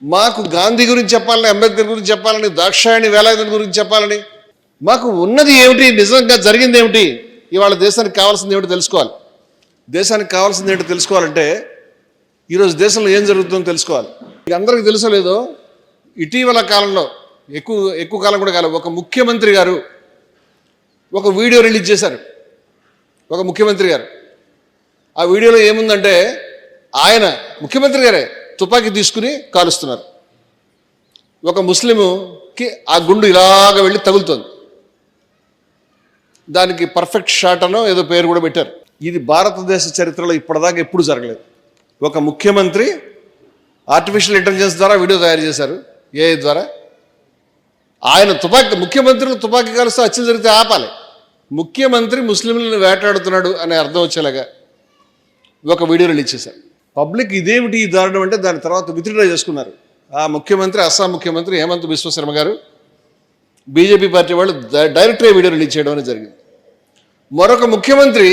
మాకు గాంధీ గురించి చెప్పాలని, అంబేద్కర్ గురించి చెప్పాలని, దాక్షాయణి వేలాయుధం గురించి చెప్పాలని, మాకు ఉన్నది ఏమిటి, నిజంగా జరిగింది ఏమిటి, ఇవాళ దేశానికి కావాల్సింది ఏమిటి తెలుసుకోవాలి. దేశానికి కావాల్సింది ఏంటో తెలుసుకోవాలంటే ఈరోజు దేశంలో ఏం జరుగుతుందో తెలుసుకోవాలి. మీకు అందరికీ తెలుసో లేదో, ఇటీవల కాలంలో ఎక్కువ కాలం కూడా కాలేదు, ఒక ముఖ్యమంత్రి గారు ఒక వీడియో రిలీజ్ చేశారు. ఒక ముఖ్యమంత్రి గారు ఆ వీడియోలో ఏముందంటే, ఆయన ముఖ్యమంత్రి గారే తుపాకీ తీసుకుని కాలుస్తున్నారు. ఒక ముస్లింకి ఆ గుండు ఇలాగ వెళ్ళి తగులుతుంది. దానికి పర్ఫెక్ట్ షాట్ అనో ఏదో పేరు కూడా పెట్టారు. ఇది భారతదేశ చరిత్రలో ఇప్పటిదాకా ఎప్పుడు జరగలేదు. ఒక ముఖ్యమంత్రి ఆర్టిఫిషియల్ ఇంటెలిజెన్స్ ద్వారా వీడియో తయారు చేశారు, ఏఐ ద్వారా. ఆయన ముఖ్యమంత్రులు తుపాకీ కాలుస్తూ హత్యలు జరిగితే ఆపాలి. ముఖ్యమంత్రి ముస్లింలను వేటాడుతున్నాడు అనే అర్థం వచ్చేలాగా ఒక వీడియో రిలీజ్ చేశారు. పబ్లిక్ ఇదేమిటి ఈ దారుణం అంటే దాని తర్వాత విత్డ్రా చేసుకున్నారు. ఆ ముఖ్యమంత్రి అస్సాం ముఖ్యమంత్రి హేమంత్ బిశ్వ శర్మ గారు, బీజేపీ పార్టీ వాళ్ళు డైరెక్ట్గా వీడియో రిలీజ్ చేయడం అనేది జరిగింది. మరొక ముఖ్యమంత్రి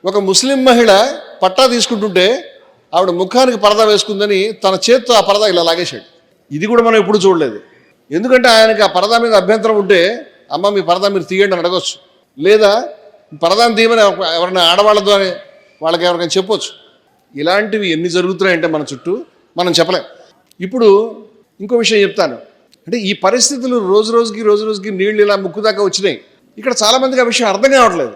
ఒక ముస్లిం మహిళ పట్టా తీసుకుంటుంటే ఆవిడ ముఖానికి పరదా వేసుకుందని తన చేత్తో ఆ పరదా ఇలా లాగేశాడు. ఇది కూడా మనం ఎప్పుడు చూడలేదు. ఎందుకంటే ఆయనకి ఆ పరదా మీద అభ్యంతరం ఉంటే, అమ్మ మీ పరదా మీరు తీయండి అని అడగవచ్చు, లేదా పరదాన్ని తీయమని ఎవరైనా ఆడవాళ్ళ ద్వారా వాళ్ళకి ఎవరికైనా చెప్పొచ్చు. ఇలాంటివి ఎన్ని జరుగుతున్నాయంటే మన చుట్టూ మనం చెప్పలేం. ఇప్పుడు ఇంకో విషయం చెప్తాను. అంటే ఈ పరిస్థితులు రోజు రోజుకి నీళ్ళు ఇలా ముక్కు దాకా వచ్చినాయి. ఇక్కడ చాలామందికి ఆ విషయం అర్థం కావట్లేదు.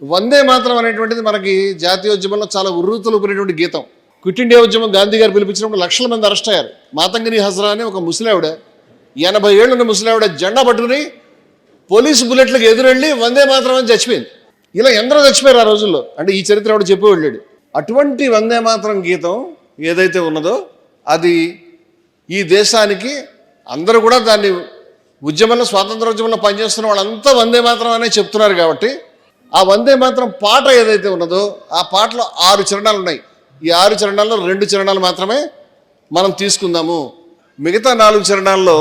వందే మాత్రం అనేటువంటిది మనకి జాతీయోద్యమంలో చాలా ఉర్రూతలుపునేటువంటి గీతం. క్విట్ ఇండియా ఉద్యమం గాంధీ గారు పిలిపించినప్పుడు లక్షల మంది అరెస్ట్ అయ్యారు. మాతంగిని హజ్రా అని ఒక ముసలావిడ, 80 ఏళ్ళున్న ముసలావిడ జెండా పట్టుకుని పోలీసు బుల్లెట్లకు ఎదురెళ్ళి వందే మాత్రం అని చచ్చిపోయింది. ఇలా ఎందరో చచ్చిపోయారు ఆ రోజుల్లో. అంటే ఈ చరిత్ర ఆవిడ చెప్పి వెళ్ళాడు. అటువంటి వందే మాత్రం గీతం ఏదైతే ఉన్నదో అది ఈ దేశానికి అందరూ కూడా దాన్ని ఉద్యమంలో, స్వాతంత్ర ఉద్యమంలో పనిచేస్తున్న వాళ్ళంతా వందే మాత్రం అనే చెప్తున్నారు. కాబట్టి ఆ వందే మాత్రం పాట ఏదైతే ఉన్నదో ఆ పాటలో 6 చరణాలు ఉన్నాయి. ఈ 6 చరణాల్లో 2 చరణాలు మాత్రమే మనం తీసుకుందాము. మిగతా 4 చరణాల్లో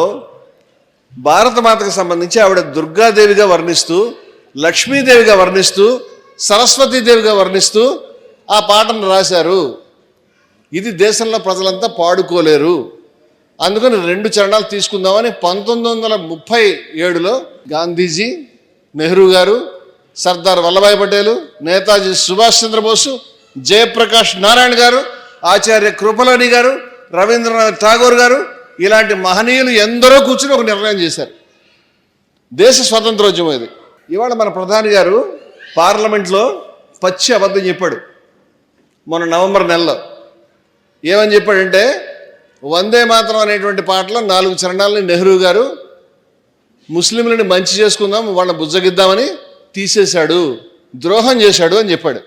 భారతమాతకు సంబంధించి ఆవిడ దుర్గాదేవిగా వర్ణిస్తూ, లక్ష్మీదేవిగా వర్ణిస్తూ, సరస్వతీదేవిగా వర్ణిస్తూ ఆ పాటను రాశారు. ఇది దేశంలో ప్రజలంతా పాడుకోలేరు, అందుకని 2 చరణాలు తీసుకుందామని 1937లో గాంధీజీ, నెహ్రూ గారు, సర్దార్ వల్లభాయ్ పటేలు, నేతాజీ సుభాష్ చంద్రబోసు, జయప్రకాష్ నారాయణ గారు, ఆచార్య కృపలాని గారు, రవీంద్రనాథ్ ఠాగూర్ గారు, ఇలాంటి మహనీయులు ఎందరో కూర్చుని ఒక నిర్ణయం చేశారు. దేశ స్వాతంత్రోద్యమం ఇది. ఇవాళ మన ప్రధాని గారు పార్లమెంట్లో పచ్చి అబద్ధం చెప్పాడు. మొన్న నవంబర్ నెలలో ఏమని చెప్పాడంటే, వందే మాత్రం అనేటువంటి పాటలో 4 చరణాలని నెహ్రూ గారు ముస్లింలని మంచి చేసుకుందాం, వాళ్ళని బుజ్జగిద్దామని తీసేశాడు, ద్రోహం చేశాడు అని చెప్పాడు.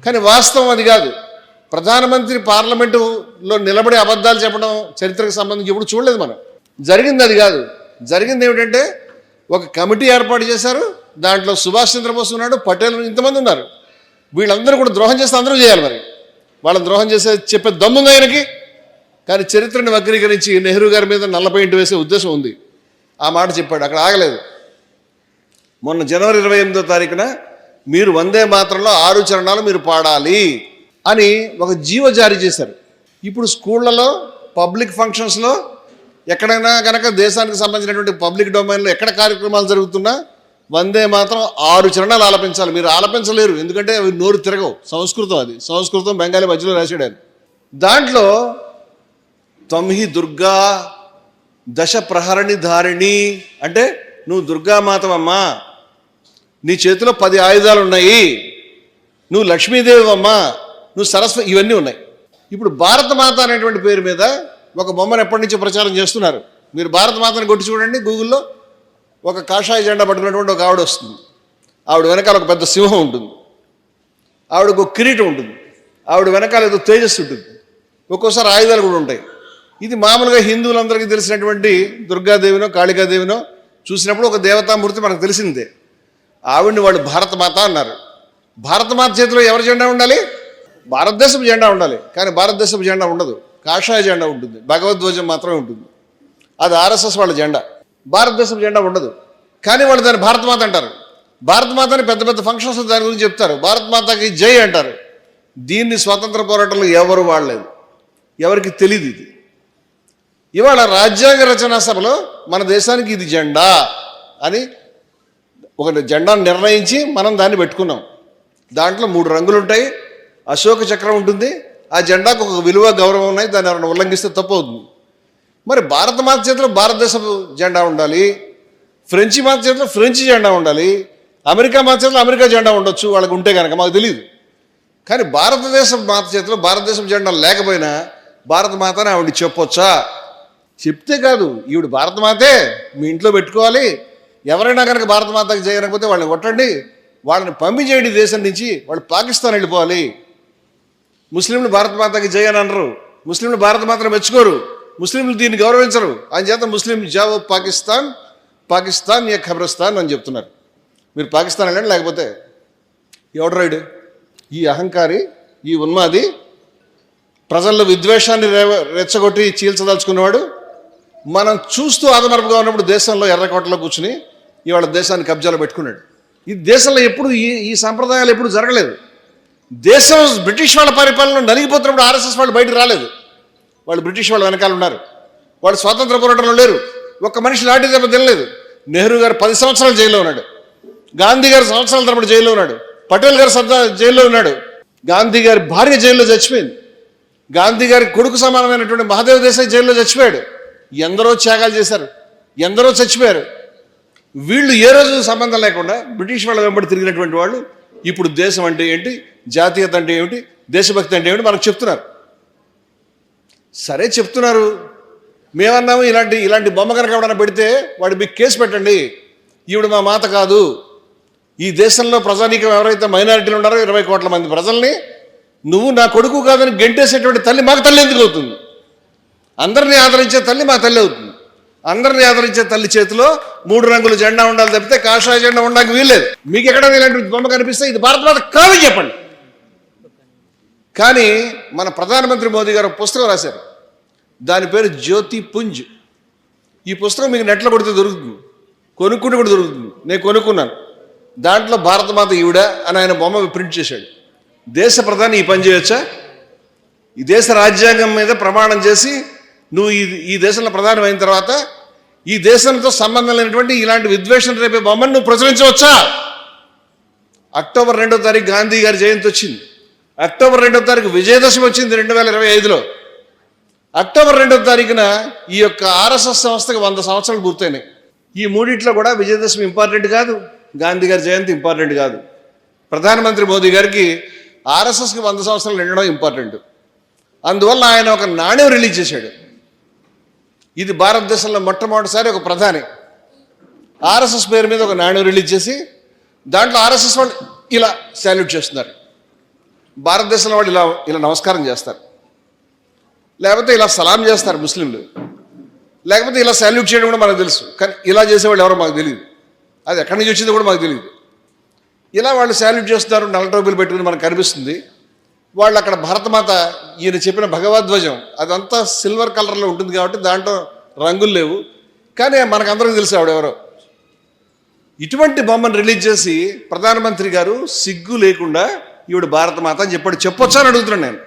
కానీ వాస్తవం అది కాదు. ప్రధానమంత్రి పార్లమెంటులో నిలబడి అబద్ధాలు చెప్పడం చరిత్రకు సంబంధించి ఎప్పుడు చూడలేదు మనం. జరిగింది అది కాదు. జరిగింది ఏమిటంటే, ఒక కమిటీ ఏర్పాటు చేశారు. దాంట్లో సుభాష్ చంద్రబోస్ ఉన్నాడు, పటేల్, ఇంతమంది ఉన్నారు. వీళ్ళందరూ కూడా ద్రోహం చేస్తే అందరూ చేయాలి. మరి వాళ్ళని ద్రోహం చేసే చెప్పే దమ్ముంది ఆయనకి. కానీ చరిత్రను వక్రీకరించి నెహ్రూ గారి మీద నల్ల పెయింట్ వేసే ఉద్దేశం ఉంది. ఆ మాట చెప్పాడు. అక్కడ ఆగలేదు. మొన్న జనవరి 28వ తారీఖున మీరు వందే మాత్రంలో 6 చరణాలు మీరు పాడాలి అని ఒక జీవో జారీ చేశారు. ఇప్పుడు స్కూళ్ళలో, పబ్లిక్ ఫంక్షన్స్లో, ఎక్కడైనా కనుక దేశానికి సంబంధించినటువంటి పబ్లిక్ డొమైన్లో ఎక్కడ కార్యక్రమాలు జరుగుతున్నా వందే మాత్రం 6 చరణాలు ఆలపించాలి. మీరు ఆలపించలేరు, ఎందుకంటే అవి నోరు తిరగవు. సంస్కృతం అది. సంస్కృతం బెంగాలీ మధ్యలో రాశాడు ఆయన. దాంట్లో త్వమ్హి దుర్గా దశ ప్రహరణి ధారిణి అంటే నువ్వు దుర్గామాతవమ్మా, నీ చేతిలో 10 ఆయుధాలు ఉన్నాయి, నువ్వు లక్ష్మీదేవి అమ్మా, నువ్వు సరస్వతి, ఇవన్నీ ఉన్నాయి. ఇప్పుడు భారతమాత అనేటువంటి పేరు మీద ఒక బొమ్మను ఎప్పటి నుంచో ప్రచారం చేస్తున్నారు. మీరు భారతమాతని కొట్టి చూడండి గూగుల్లో, ఒక కాషాయ జెండా పట్టుకున్నటువంటి ఒక ఆవిడ వస్తుంది. ఆవిడ వెనకాల ఒక పెద్ద సింహం ఉంటుంది, ఆవిడకు ఒక కిరీటం ఉంటుంది, ఆవిడ వెనకాల ఏదో తేజస్సు ఉంటుంది, ఒక్కోసారి ఆయుధాలు కూడా ఉంటాయి. ఇది మామూలుగా హిందువులందరికీ తెలిసినటువంటి దుర్గాదేవినో కాళికాదేవినో చూసినప్పుడు ఒక దేవతామూర్తి మనకు తెలిసిందే. ఆవిడ్ని వాళ్ళు భారతమాత అన్నారు. భారతమాత చేతిలో ఎవరి జెండా ఉండాలి? భారతదేశపు జెండా ఉండాలి. కానీ భారతదేశపు జెండా ఉండదు, కాషాయ జెండా ఉంటుంది, భగవద్ధ్వజం మాత్రమే ఉంటుంది. అది ఆర్ఎస్ఎస్ వాళ్ళ జెండా. భారతదేశపు జెండా ఉండదు. కానీ వాళ్ళు దాన్ని భారతమాత అంటారు. భారతమాతని పెద్ద పెద్ద ఫంక్షన్స్ దాని గురించి చెప్తారు, భారతమాతకి జై అంటారు. దీన్ని స్వాతంత్ర పోరాటంలో ఎవరు వాడలేదు, ఎవరికి తెలియదు ఇది. ఇవాళ రాజ్యాంగ రచనా సభలో మన దేశానికి ఇది జెండా అని ఒక జెండాను నిర్ణయించి మనం దాన్ని పెట్టుకున్నాం. దాంట్లో 3 రంగులు ఉంటాయి, అశోక చక్రం ఉంటుంది, ఆ జెండాకు ఒక విలువ గౌరవం ఉన్నాయి, దాన్ని ఎవరైనా ఉల్లంఘిస్తే తప్పు అవుతుంది. మరి భారత మాత చేతిలో భారతదేశపు జెండా ఉండాలి, ఫ్రెంచి మాత చేతిలో ఫ్రెంచి జెండా ఉండాలి, అమెరికా మాత చేతిలో అమెరికా జెండా ఉండొచ్చు వాళ్ళకు ఉంటే కనుక, మాకు తెలియదు. కానీ భారతదేశం మాత చేతిలో భారతదేశం జెండా లేకపోయినా భారత మాత అని ఆవిడ చెప్పొచ్చా? చెప్తే కాదు, ఈవిడ భారత మాతే మీ ఇంట్లో పెట్టుకోవాలి, ఎవరైనా కనుక భారత మాతకి చేయకపోతే వాళ్ళని కొట్టండి, వాళ్ళని పంపించేయండి దేశం నుంచి, వాళ్ళు పాకిస్తాన్ వెళ్ళిపోవాలి. ముస్లింలు భారత మాతకి చేయని అనరు, ముస్లింలు భారత మాతను మెచ్చుకోరు, ముస్లింలు దీన్ని గౌరవించరు, అని చేత ముస్లిం జావో పాకిస్తాన్, పాకిస్తాన్ ఏ ఖబరస్థాన్ అని చెప్తున్నారు. మీరు పాకిస్తాన్ వెళ్ళండి, లేకపోతే ఎవడు రైడు? ఈ అహంకారి, ఈ ఉన్మాది, ప్రజల్లో విద్వేషాన్ని రెచ్చగొట్టి చీల్చదలుచుకున్నవాడు మనం చూస్తూ ఆదమరపుగా ఉన్నప్పుడు దేశంలో ఎర్రకోటలో కూర్చుని ఇవాళ దేశాన్ని కబ్జాలో పెట్టుకున్నాడు. ఈ దేశంలో ఎప్పుడు ఈ సంప్రదాయాలు ఎప్పుడు జరగలేదు. దేశం బ్రిటిష్ వాళ్ళ పరిపాలన నలిగిపోతున్నప్పుడు ఆర్ఎస్ఎస్ వాళ్ళు బయటకు రాలేదు, వాళ్ళు బ్రిటిష్ వాళ్ళ వెనకాల ఉన్నారు, వాళ్ళు స్వాతంత్ర పోరాటంలో లేరు, ఒక్క మనిషి లాంటి దెబ్బ తినలేదు. నెహ్రూ గారు 10 సంవత్సరాలు జైల్లో ఉన్నాడు, గాంధీ గారు సంవత్సరాల తరబడి జైల్లో ఉన్నాడు, పటేల్ గారు జైల్లో ఉన్నాడు, గాంధీ గారి భార్య జైల్లో చచ్చిపోయింది, గాంధీ గారి కొడుకు సమానమైనటువంటి మహాదేవ్ దేశాయ్ జైల్లో చచ్చిపోయాడు. ఎందరో త్యాగాలు చేశారు, ఎందరో చచ్చిపోయారు. వీళ్ళు ఏ రోజు సంబంధం లేకుండా బ్రిటిష్ వాళ్ళ వెంబడి తిరిగినటువంటి వాళ్ళు ఇప్పుడు దేశం అంటే ఏంటి, జాతీయత అంటే ఏమిటి, దేశభక్తి అంటే ఏమిటి మనకు చెప్తున్నారు. సరే చెప్తున్నారు, మేమన్నాము ఇలాంటి బొమ్మ కనుక ఎవడన్నా పెడితే వాడి మీకు కేసు పెట్టండి, ఈవిడ మా మాత కాదు. ఈ దేశంలో ప్రజానీకం ఎవరైతే మైనారిటీలు ఉన్నారో 20 కోట్ల మంది ప్రజల్ని నువ్వు నా కొడుకు కాదని గెంటేసేటువంటి తల్లి మాకు తల్లి ఎందుకు అవుతుంది? అందరినీ ఆదరించే తల్లి మా తల్లి అవుతుంది. అందరినీ ఆదరించే తల్లి చేతిలో 3 రంగుల జెండా ఉండాలి తప్పితే కాషాయ జెండా ఉండడానికి వీల్లేదు. మీకు ఎక్కడైనా ఇలాంటి బొమ్మ కనిపిస్తే ఇది భారత మాత కాదని చెప్పండి. కానీ మన ప్రధానమంత్రి మోదీ గారు పుస్తకం రాశారు, దాని పేరు జ్యోతి పుంజ్. ఈ పుస్తకం మీకు నెట్లో కొడితే దొరుకుతుంది, కొనుక్కుంటే కూడా దొరుకుతుంది. నేను కొనుక్కున్నాను. దాంట్లో భారత మాత ఈవిడ అని ఆయన బొమ్మ ప్రింట్ చేశాడు. దేశ ప్రధాని ఈ పని చేయొచ్చా? ఈ దేశ రాజ్యాంగం మీద ప్రమాణం చేసి నువ్వు ఈ దేశంలో ప్రధాని అయిన తర్వాత ఈ దేశంతో సంబంధం లేనటువంటి ఇలాంటి విద్వేషం రేపే బొమ్మను నువ్వు ప్రచురించవచ్చా? అక్టోబర్ 2వ తారీఖు గాంధీ గారి జయంతి వచ్చింది, అక్టోబర్ 2వ తారీఖు విజయదశమి వచ్చింది 2025లో. అక్టోబర్ 2వ తారీఖున ఈ యొక్క ఆర్ఎస్ఎస్ సంస్థకి 100 సంవత్సరాలు పూర్తయినాయి. ఈ మూడిట్లో కూడా విజయదశమి ఇంపార్టెంట్ కాదు, గాంధీ గారి జయంతి ఇంపార్టెంట్ కాదు. ప్రధానమంత్రి మోదీ గారికి ఆర్ఎస్ఎస్కి 100 సంవత్సరాలు నిండడం ఇంపార్టెంట్. అందువల్ల ఆయన ఒక నాణ్యం రిలీజ్ చేశాడు. ఇది భారతదేశంలో మొట్టమొదటిసారి ఒక ప్రధాని ఆర్ఎస్ఎస్ పేరు మీద ఒక నాణ్యం రిలీజ్ చేసి దాంట్లో ఆర్ఎస్ఎస్ వాళ్ళు ఇలా శాల్యూట్ చేస్తున్నారు. భారతదేశంలో వాళ్ళు ఇలా నమస్కారం చేస్తారు, లేకపోతే ఇలా సలాం చేస్తారు ముస్లింలు, లేకపోతే ఇలా శాల్యూట్ చేయడం కూడా మనకు తెలుసు. కానీ ఇలా చేసేవాళ్ళు ఎవరో మాకు తెలియదు, అది ఎక్కడి నుంచి వచ్చిందో కూడా మాకు తెలియదు. ఇలా వాళ్ళు శాల్యూట్ చేస్తున్నారు, నల్ల టోపీలు పెట్టుకుని మనకు కనిపిస్తుంది. వాళ్ళు అక్కడ భారతమాత ఈయన చెప్పిన భగవద్ధ్వజం అదంతా సిల్వర్ కలర్లో ఉంటుంది కాబట్టి దాంట్లో రంగులు లేవు, కానీ మనకందరికీ తెలుసు ఆవిడెవరో. ఇటువంటి బొమ్మను రిలీజ్ చేసి ప్రధానమంత్రి గారు సిగ్గు లేకుండా ఈవిడ భారతమాత అని చెప్పొచ్చా అని అడుగుతున్నాను నేను.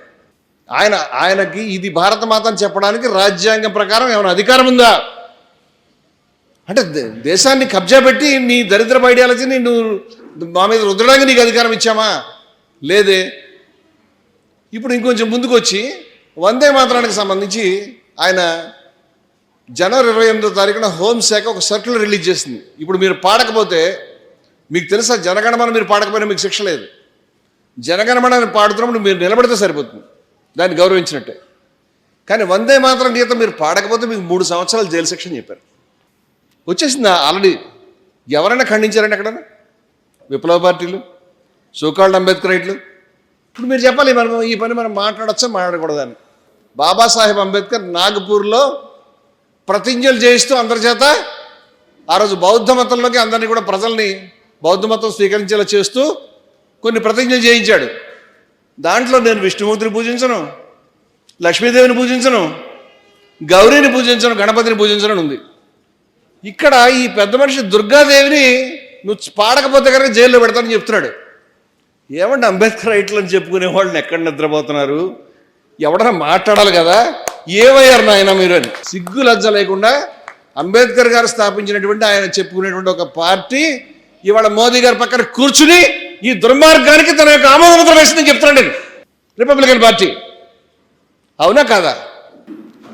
ఆయనకి ఇది భారతమాత అని చెప్పడానికి రాజ్యాంగం ప్రకారం ఏమైనా అధికారం ఉందా? అంటే దేశాన్ని కబ్జా పెట్టి నీ దరిద్రపు ఐడియాలజీని నువ్వు మా మీద రుద్దడానికి నీకు అధికారం ఇచ్చామా? లేదే. ఇప్పుడు ఇంకొంచెం ముందుకు వచ్చి వందే మాతరానికి సంబంధించి ఆయన జనవరి 28వ తారీఖున హోంశాఖ ఒక సర్క్యులర్ రిలీజ్ చేసింది. ఇప్పుడు మీరు పాడకపోతే మీకు తెలుసా, జనగణమన మీరు పాడకపోయినా మీకు శిక్ష లేదు. జనగణమన పాడుతున్నప్పుడు మీరు నిలబడితే సరిపోతుంది, దాన్ని గౌరవించినట్టే. కానీ వందే మాతరం గీతం మీరు పాడకపోతే మీకు 3 సంవత్సరాలు జైలు శిక్ష చెప్పారు. వచ్చేసింది ఆల్రెడీ. ఎవరైనా ఖండించారండి ఎక్కడన్నా? విప్లవ పార్టీలు, సోకాల్డ్ అంబేద్కరైట్లు. ఇప్పుడు మీరు చెప్పాలి, మనం ఈ పని మనం మాట్లాడచ్చా మాట్లాడకూడదని. బాబాసాహెబ్ అంబేద్కర్ నాగపూర్లో ప్రతిజ్ఞలు చేయిస్తూ అందరి చేత ఆ రోజు బౌద్ధ మతంలోకి అందరినీ కూడా ప్రజల్ని బౌద్ధ మతం స్వీకరించేలా చేస్తూ కొన్ని ప్రతిజ్ఞలు చేయించాడు. దాంట్లో నేను విష్ణుమూర్తిని పూజించను, లక్ష్మీదేవిని పూజించను, గౌరీని పూజించను, గణపతిని పూజించను ఉంది. ఇక్కడ ఈ పెద్ద మనిషి దుర్గాదేవిని నువ్వు పాడకపోతే కనుక జైల్లో పెడతానని చెప్తున్నాడు. ఏమంటే అంబేద్కర్ రైట్లు అని చెప్పుకునే వాళ్ళని ఎక్కడ నిద్రపోతున్నారు? ఎవడన్నా మాట్లాడాలి కదా. ఏమయ్యారు నాయన మీరు అని సిగ్గు లజ్జ లేకుండా అంబేద్కర్ గారు స్థాపించినటువంటి ఆయన చెప్పుకునేటువంటి ఒక పార్టీ ఇవాళ మోదీ గారి పక్కన కూర్చుని ఈ దుర్మార్గానికి తన యొక్క ఆమోదముద్ర వేసిందని చెప్తున్నాడు రిపబ్లికన్ పార్టీ. అవునా కాదా?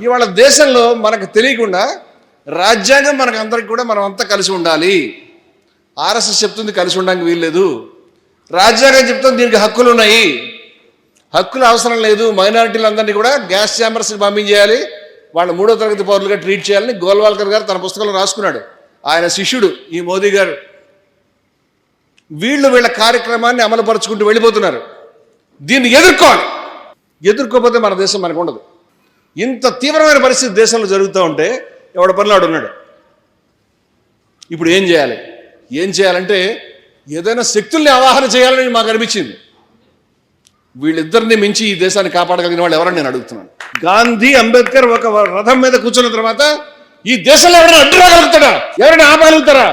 ఇవాళ దేశంలో మనకు తెలియకుండా రాజ్యాంగం మనకు అందరికి కూడా మనం అంతా కలిసి ఉండాలి. ఆర్ఎస్ఎస్ చెప్తుంది కలిసి ఉండడానికి వీల్లేదు. రాజ్యాంగం చెప్తుంది దీనికి హక్కులు ఉన్నాయి, హక్కులు అవసరం లేదు, మైనారిటీలందరినీ కూడా గ్యాస్ ఛాంబర్స్కి పంపించేయాలి, వాళ్ళ 3వ తరగతి పౌరులుగా ట్రీట్ చేయాలని గోల్వాల్కర్ గారు తన పుస్తకంలో రాసుకున్నాడు. ఆయన శిష్యుడు ఈ మోదీ గారు. వీళ్ళ కార్యక్రమాన్ని అమలుపరుచుకుంటూ వెళ్ళిపోతున్నారు. దీన్ని ఎదుర్కోవాలి. ఎదుర్కోకపోతే మన దేశం మనకు ఉండదు. ఇంత తీవ్రమైన పరిస్థితి దేశంలో జరుగుతూ ఉంటే ఎవడ పనిలాడు ఉన్నాడు. ఇప్పుడు ఏం చేయాలి? ఏం చేయాలంటే ఏదైనా శక్తుల్ని ఆవాహన చేయాలని మాకు అనిపించింది. వీళ్ళిద్దరిని మించి ఈ దేశాన్ని కాపాడగలిగిన వాళ్ళు ఎవరని నేను అడుగుతున్నాను. గాంధీ, అంబేద్కర్ ఒక రథం మీద కూర్చున్న తర్వాత ఈ దేశంలో ఎవరైనా అడ్డు రాగలుగుతారా? ఎవరైనా ఆపగలుగుతారా?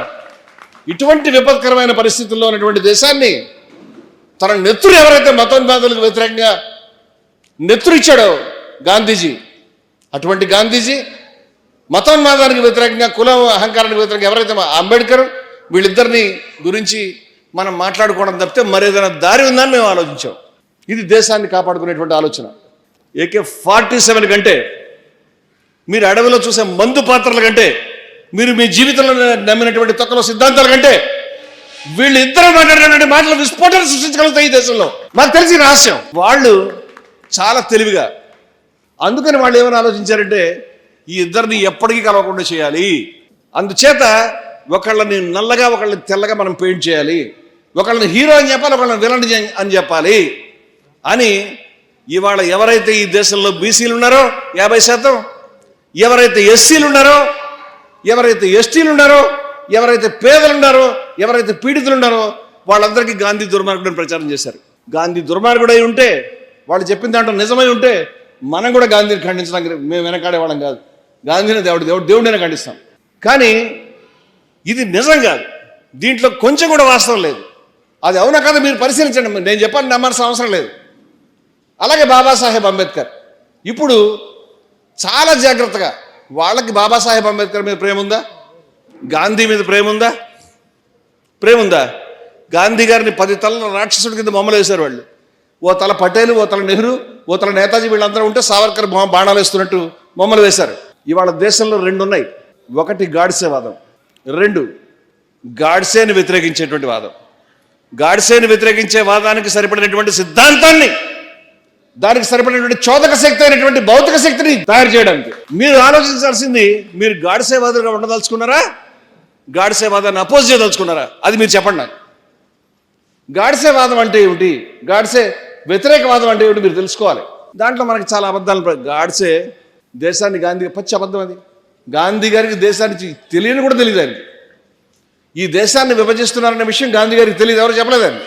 ఇటువంటి విపత్కరమైన పరిస్థితుల్లో ఉన్నటువంటి దేశాన్ని తన నెత్తురు ఎవరైతే మతోన్మాదులకు వ్యతిరేకంగా నెత్తురు ఇచ్చాడో గాంధీజీ, అటువంటి గాంధీజీ మతోన్మాదానికి వ్యతిరేకంగా, కుల అహంకారానికి వ్యతిరేకంగా ఎవరైతే అంబేద్కర్, వీళ్ళిద్దరిని గురించి మనం మాట్లాడుకోవడం తప్పితే మరేదైనా దారి ఉందని మేము ఆలోచించాం. ఇది దేశాన్ని కాపాడుకునేటువంటి ఆలోచన. AK-47 కంటే, మీరు అడవిలో చూసే మందు పాత్రల కంటే, మీరు మీ జీవితంలో నమ్మినటువంటి తొక్కలో సిద్ధాంతాల కంటే వీళ్ళిద్దరూ మాట్లాడినటువంటి మాటలు విస్ఫోటన సృష్టించగలుగుతాయి ఈ దేశంలో. మాకు తెలిసిన రహస్యం. వాళ్ళు చాలా తెలివిగా, అందుకని వాళ్ళు ఏమైనా ఆలోచించారంటే ఈ ఇద్దరిని ఎప్పటికీ కలవకుండా చేయాలి. అందుచేత ఒకళ్ళని నల్లగా ఒకళ్ళని తెల్లగా మనం పెయింట్ చేయాలి, ఒకళ్ళని హీరో అని చెప్పాలి, ఒకళ్ళని విలన్ అని చెప్పాలి అని ఇవాళ ఎవరైతే ఈ దేశంలో బీసీలు ఉన్నారో 50%, ఎవరైతే ఎస్సీలు ఉన్నారో, ఎవరైతే ఎస్టీలు ఉన్నారో, ఎవరైతే పేదలు ఉన్నారో, ఎవరైతే పీడితులు ఉన్నారో వాళ్ళందరికీ గాంధీ దుర్మార్గుడని ప్రచారం చేశారు. గాంధీ దుర్మార్గుడై ఉంటే, వాళ్ళు చెప్పిన దాంట్లో నిజమై ఉంటే మనం కూడా గాంధీని ఖండించడానికి మేము వెనకాడే వాళ్ళం కాదు. గాంధీని దేవుడిని ఖండిస్తాం. కానీ ఇది నిజం కాదు, దీంట్లో కొంచెం కూడా వాస్తవం లేదు. అది అవునా కదా మీరు పరిశీలించండి. నేను చెప్పాలని నమ్మాల్సిన అవసరం లేదు. అలాగే బాబాసాహెబ్ అంబేద్కర్ ఇప్పుడు చాలా జాగ్రత్తగా, వాళ్ళకి బాబాసాహెబ్ అంబేద్కర్ మీద ప్రేమ ఉందా? గాంధీ మీద ప్రేమ ఉందా? ప్రేమ ఉందా? గాంధీ గారిని 10 తలల రాక్షసుడి కింద బొమ్మలు వేశారు వాళ్ళు. ఓ తల పటేలు, ఓ తల నెహ్రూ, ఓ తల నేతాజీ, వీళ్ళందరూ ఉంటే సావర్కర్ బాణాలు వేస్తున్నట్టు బొమ్మలు వేశారు. ఇవాళ దేశంలో 2 ఉన్నాయి. ఒకటి గాడ్సే వాదం, 2 గాడ్సేని వ్యతిరేకించేటువంటి వాదం. గాడ్సేని వ్యతిరేకించే వాదానికి సరిపడినటువంటి సిద్ధాంతాన్ని, దానికి సరిపడినటువంటి చోదక శక్తి అయినటువంటి భౌతిక శక్తిని తయారు చేయడానికి మీరు ఆలోచించాల్సింది, మీరు గాడ్సేవాదులుగా ఉండదలుచుకున్నారా, గాడ్సేవాదాన్ని అపోజ్ చేయదలుచుకున్నారా? అది మీరు చెప్పండి నాకు. గాడ్సేవాదం అంటే ఏమిటి, గాడ్సే వ్యతిరేకవాదం అంటే ఏమిటి మీరు తెలుసుకోవాలి. దాంట్లో మనకి చాలా అబద్ధాలు. గాడ్సే దేశాన్ని, గాంధీ పచ్చి అబద్ధం అది. గాంధీ గారికి దేశానికి తెలియని కూడా తెలియదు. ఆయనకి ఈ దేశాన్ని విభజిస్తున్నారనే విషయం గాంధీ గారికి తెలియదు, ఎవరు చెప్పలేదండి.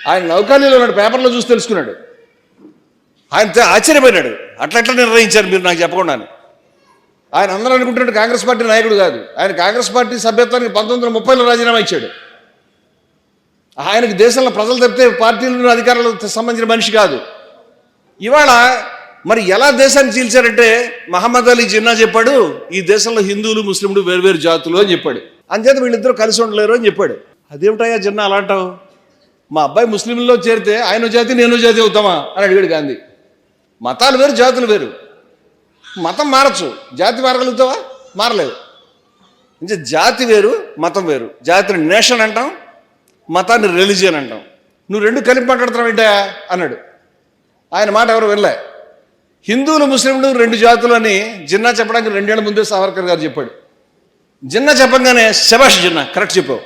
ఆయన నౌకాలీలో ఉన్నాడు, పేపర్లో చూసి తెలుసుకున్నాడు. ఆయన ఆశ్చర్యపోయినాడు, అట్లా నిర్ణయించారు మీరు నాకు చెప్పకుండా. ఆయన అందరూ అనుకుంటున్నాడు కాంగ్రెస్ పార్టీ నాయకుడు కాదు. ఆయన కాంగ్రెస్ పార్టీ సభ్యత్వానికి 1930లో రాజీనామా ఇచ్చాడు. ఆయనకు దేశంలో ప్రజలు తప్పితే పార్టీలు అధికారులకు సంబంధించిన మనిషి కాదు. ఇవాళ మరి ఎలా దేశాన్ని చీల్చారంటే మహమ్మద్ అలీ జిన్నా చెప్పాడు, ఈ దేశంలో హిందువులు ముస్లింలు వేరువేరు జాతులు అని చెప్పాడు. అంచేత వీళ్ళిద్దరూ కలిసి ఉండలేరు అని చెప్పాడు. అదేమిటయ్యా జిన్నా అలా అంటావు? మా అబ్బాయి ముస్లింల్లో చేరితే ఆయన జాతి నేను జాతి అవుతామా అని అడిగాడు గాంధీ. మతాలు వేరు, జాతులు వేరు. మతం మారచ్చు, జాతి మారగలుగుతావా? మారలేదు. అంటే జాతి వేరు, మతం వేరు. జాతిని నేషన్ అంటాం, మతాన్ని రిలీజియన్ అంటాం. నువ్వు 2 కలిపి మాట్లాడుతున్నావు ఏంటా అన్నాడు. ఆయన మాట ఎవరు వెళ్ళే. హిందువులు ముస్లింలు 2 జాతులు అని జిన్నా చెప్పడానికి 2 ఏళ్ల ముందే సావర్కర్ గారు చెప్పాడు. జిన్నా చెప్పంగానే శభాష్ జిన్నా, కరెక్ట్ చెప్పావు,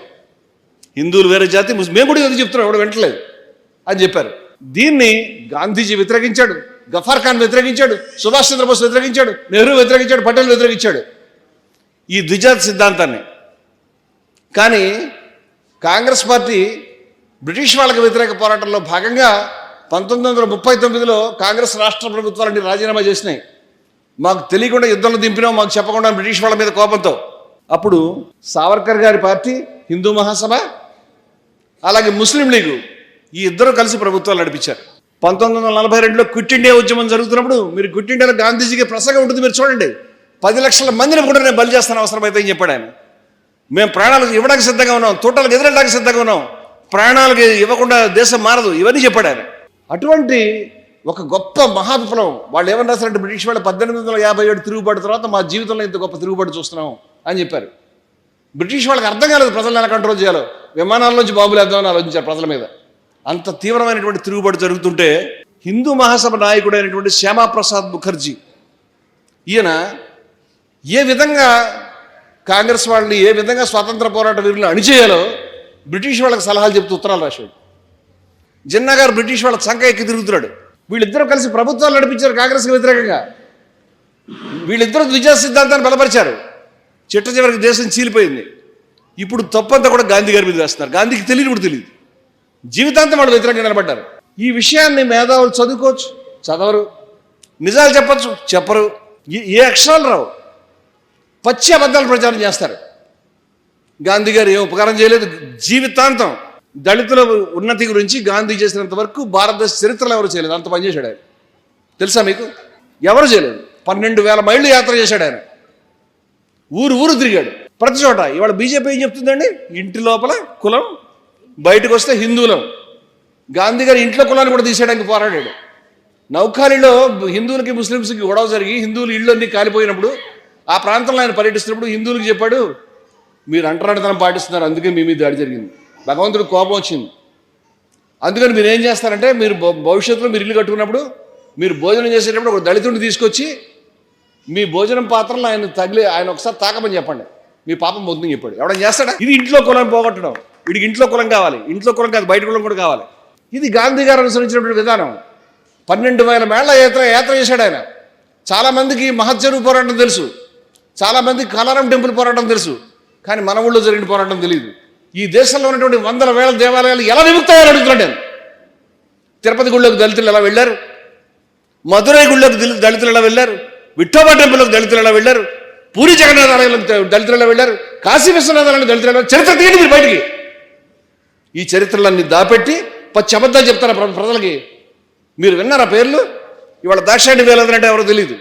హిందువులు వేరే జాతి, మేము కూడా ఇది చెప్తున్నాం, ఎవడు వింటలేదు అని చెప్పారు. దీన్ని గాంధీజీ వ్యతిరేకించాడు, గఫార్ ఖాన్ వ్యతిరేకించాడు, సుభాష్ చంద్రబోస్ వ్యతిరేకించాడు, నెహ్రూ వ్యతిరేకించాడు, పటేల్ వ్యతిరేకించాడు ఈ ద్విజాతి సిద్ధాంతాన్ని. కానీ కాంగ్రెస్ పార్టీ బ్రిటిష్ వాళ్ళకి వ్యతిరేక పోరాటంలో భాగంగా 1939లో కాంగ్రెస్ రాష్ట్ర ప్రభుత్వాలని రాజీనామా చేసినాయి. మాకు తెలియకుండా యుద్ధంలో దింపినాం, మాకు చెప్పకుండా బ్రిటిష్ వాళ్ళ మీద కోపంతో. అప్పుడు సావర్కర్ గారి పార్టీ, హిందూ మహాసభ, అలాగే ముస్లిం లీగు, ఈ ఇద్దరు కలిసి ప్రభుత్వాలు నడిపించారు. 1942లో క్విట్ ఇండియా ఉద్యమం జరుగుతున్నప్పుడు మీరు క్విట్ ఇండియాలో గాంధీజీకి ప్రసంగం ఉంటుంది, మీరు చూడండి. 10 లక్షల మందిని కూడా నేను బలి చేస్తాను అవసరమైతే అని చెప్పాడు ఆయన. మేము ప్రాణాలకు ఇవ్వడానికి సిద్ధంగా ఉన్నాం, తోటలకు ఎదురడానికి సిద్ధంగా ఉన్నాం, ప్రాణాలకు ఇవ్వకుండా దేశం మారదు, ఇవన్నీ చెప్పాడు ఆయన. అటువంటి ఒక గొప్ప మహావిప్లవం. వాళ్ళు ఏమని రాశారంటే బ్రిటిష్ వాళ్ళు 1857 తిరుగుబాటు తర్వాత మా జీవితంలో ఇంత గొప్ప తిరుగుబాటు చూస్తున్నాం అని చెప్పారు. బ్రిటిష్ వాళ్ళకి అర్థం కాలేదు ప్రజలను ఎలా కంట్రోల్ చేయాలో. విమానాల్లోంచి బాంబులు వేద్దామని ఆలోచించారు ప్రజల మీద. అంత తీవ్రమైనటువంటి తిరుగుబాటు జరుగుతుంటే హిందూ మహాసభ నాయకుడైనటువంటి శ్యామాప్రసాద్ ముఖర్జీ ఈయన ఏ విధంగా కాంగ్రెస్ వాళ్ళని, ఏ విధంగా స్వాతంత్ర పోరాట వీరులను అణిచేయాలో బ్రిటిష్ వాళ్ళకి సలహాలు చెప్తూ ఉత్తరాలు రాశాడు. జిన్నా గారు బ్రిటిష్ వాళ్ళ చంక ఎక్కి తిరుగుతున్నాడు. వీళ్ళిద్దరూ కలిసి ప్రభుత్వాలు నడిపించారు కాంగ్రెస్కి వ్యతిరేకంగా. వీళ్ళిద్దరూ ద్విజా సిద్ధాంతాన్ని బలపరిచారు. చిట్ట చివరికి దేశం చీలిపోయింది. ఇప్పుడు తప్పంతా కూడా గాంధీ గారి మీద వేస్తున్నారు. గాంధీకి తెలియదు, ఇప్పుడు తెలియదు. జీవితాంతం వాళ్ళు వ్యతిరేకంగా నిలబడ్డారు. ఈ విషయాన్ని మేధావులు చదువుకోవచ్చు, చదవరు. నిజాలు చెప్పచ్చు, చెప్పరు. ఏ అక్షరాలు రావు, పచ్చి అబద్ధాలు ప్రచారం చేస్తారు. గాంధీ గారు ఏం ఉపకారం చేయలేదు. జీవితాంతం దళితుల ఉన్నతి గురించి గాంధీ చేసినంత వరకు భారతదేశ చరిత్రలో ఎవరు చేయలేదు. అంత పనిచేశాడు ఆయన. తెలుసా మీకు? ఎవరు చేయలేదు. 12,000 మైళ్ళు యాత్ర చేశాడు ఆయన. ఊరు ఊరు తిరిగాడు, ప్రతి చోట. ఇవాళ బీజేపీ ఏం చెప్తుందండి? ఇంటి లోపల కులం, బయటకు వస్తే హిందువులం. గాంధీ గారు ఇంట్లో కులాన్ని కూడా తీసేయడానికి పోరాడాడు. నౌఖాళీలో హిందువులకి ముస్లింస్కి గొడవ జరిగి హిందువులు ఇళ్ళు అన్నీ కాలిపోయినప్పుడు ఆ ప్రాంతంలో ఆయన పర్యటిస్తున్నప్పుడు హిందువులకు చెప్పాడు, మీరు అంటరానితనం పాటిస్తున్నారు, అందుకే మీ మీద దాడి జరిగింది. భగవంతుడు కోపం వచ్చింది. అందుకని మీరు ఏం చేస్తారంటే, మీరు భవిష్యత్తులో మీరు ఇల్లు కట్టుకున్నప్పుడు మీరు భోజనం చేసేటప్పుడు ఒక దళితుడిని తీసుకొచ్చి మీ భోజనం పాత్రలో ఆయన ఒకసారి తాకమని చెప్పండి, మీ పాపం పోతుందని చెప్పాడు. ఎవడని చేస్తాడా? ఇది ఇంట్లో కులం పోగొట్టడం. వీడికి ఇంట్లో కులం కావాలి, ఇంట్లో కులం కాదు బయట కులం కూడా కావాలి. ఇది గాంధీ గారు అనుసరించినటువంటి విధానం. 12,000 మైళ్ళ యాత్ర చేశాడు ఆయన. చాలామందికి మహత్చెరువు పోరాటం తెలుసు, చాలామందికి కలారం టెంపుల్ పోరాటం తెలుసు, కానీ మన ఊళ్ళో జరిగిన పోరాటం తెలియదు. ఈ దేశంలో ఉన్నటువంటి 100,000 దేవాలయాలు ఎలా విముక్తాయని అడుగుతున్నాడు నేను. తిరుపతి గుళ్ళోకి దళితులు ఎలా వెళ్ళారు, మధురై గుళ్ళోకి దళితులు ఎలా వెళ్ళారు, విఠోబా టెంపుల్లోకి దళితులు ఎలా వెళ్ళారు, పూరి జగన్నాథ్ ఆలయంలోకి దళితులు ఎలా వెళ్ళారు, కాశీ విశ్వనాథ్ ఆలయంలో దళితులు ఎలా, చరిత్ర తీయండి మీరు బయటికి. ఈ చరిత్రలన్నీ దాపెట్టి పచ్చి అబద్ధాలు చెప్తారా ప్రజలకి? మీరు విన్నారా పేర్లు? ఇవాళ దాక్షాయణి వేలంటే ఎవరో తెలియదు.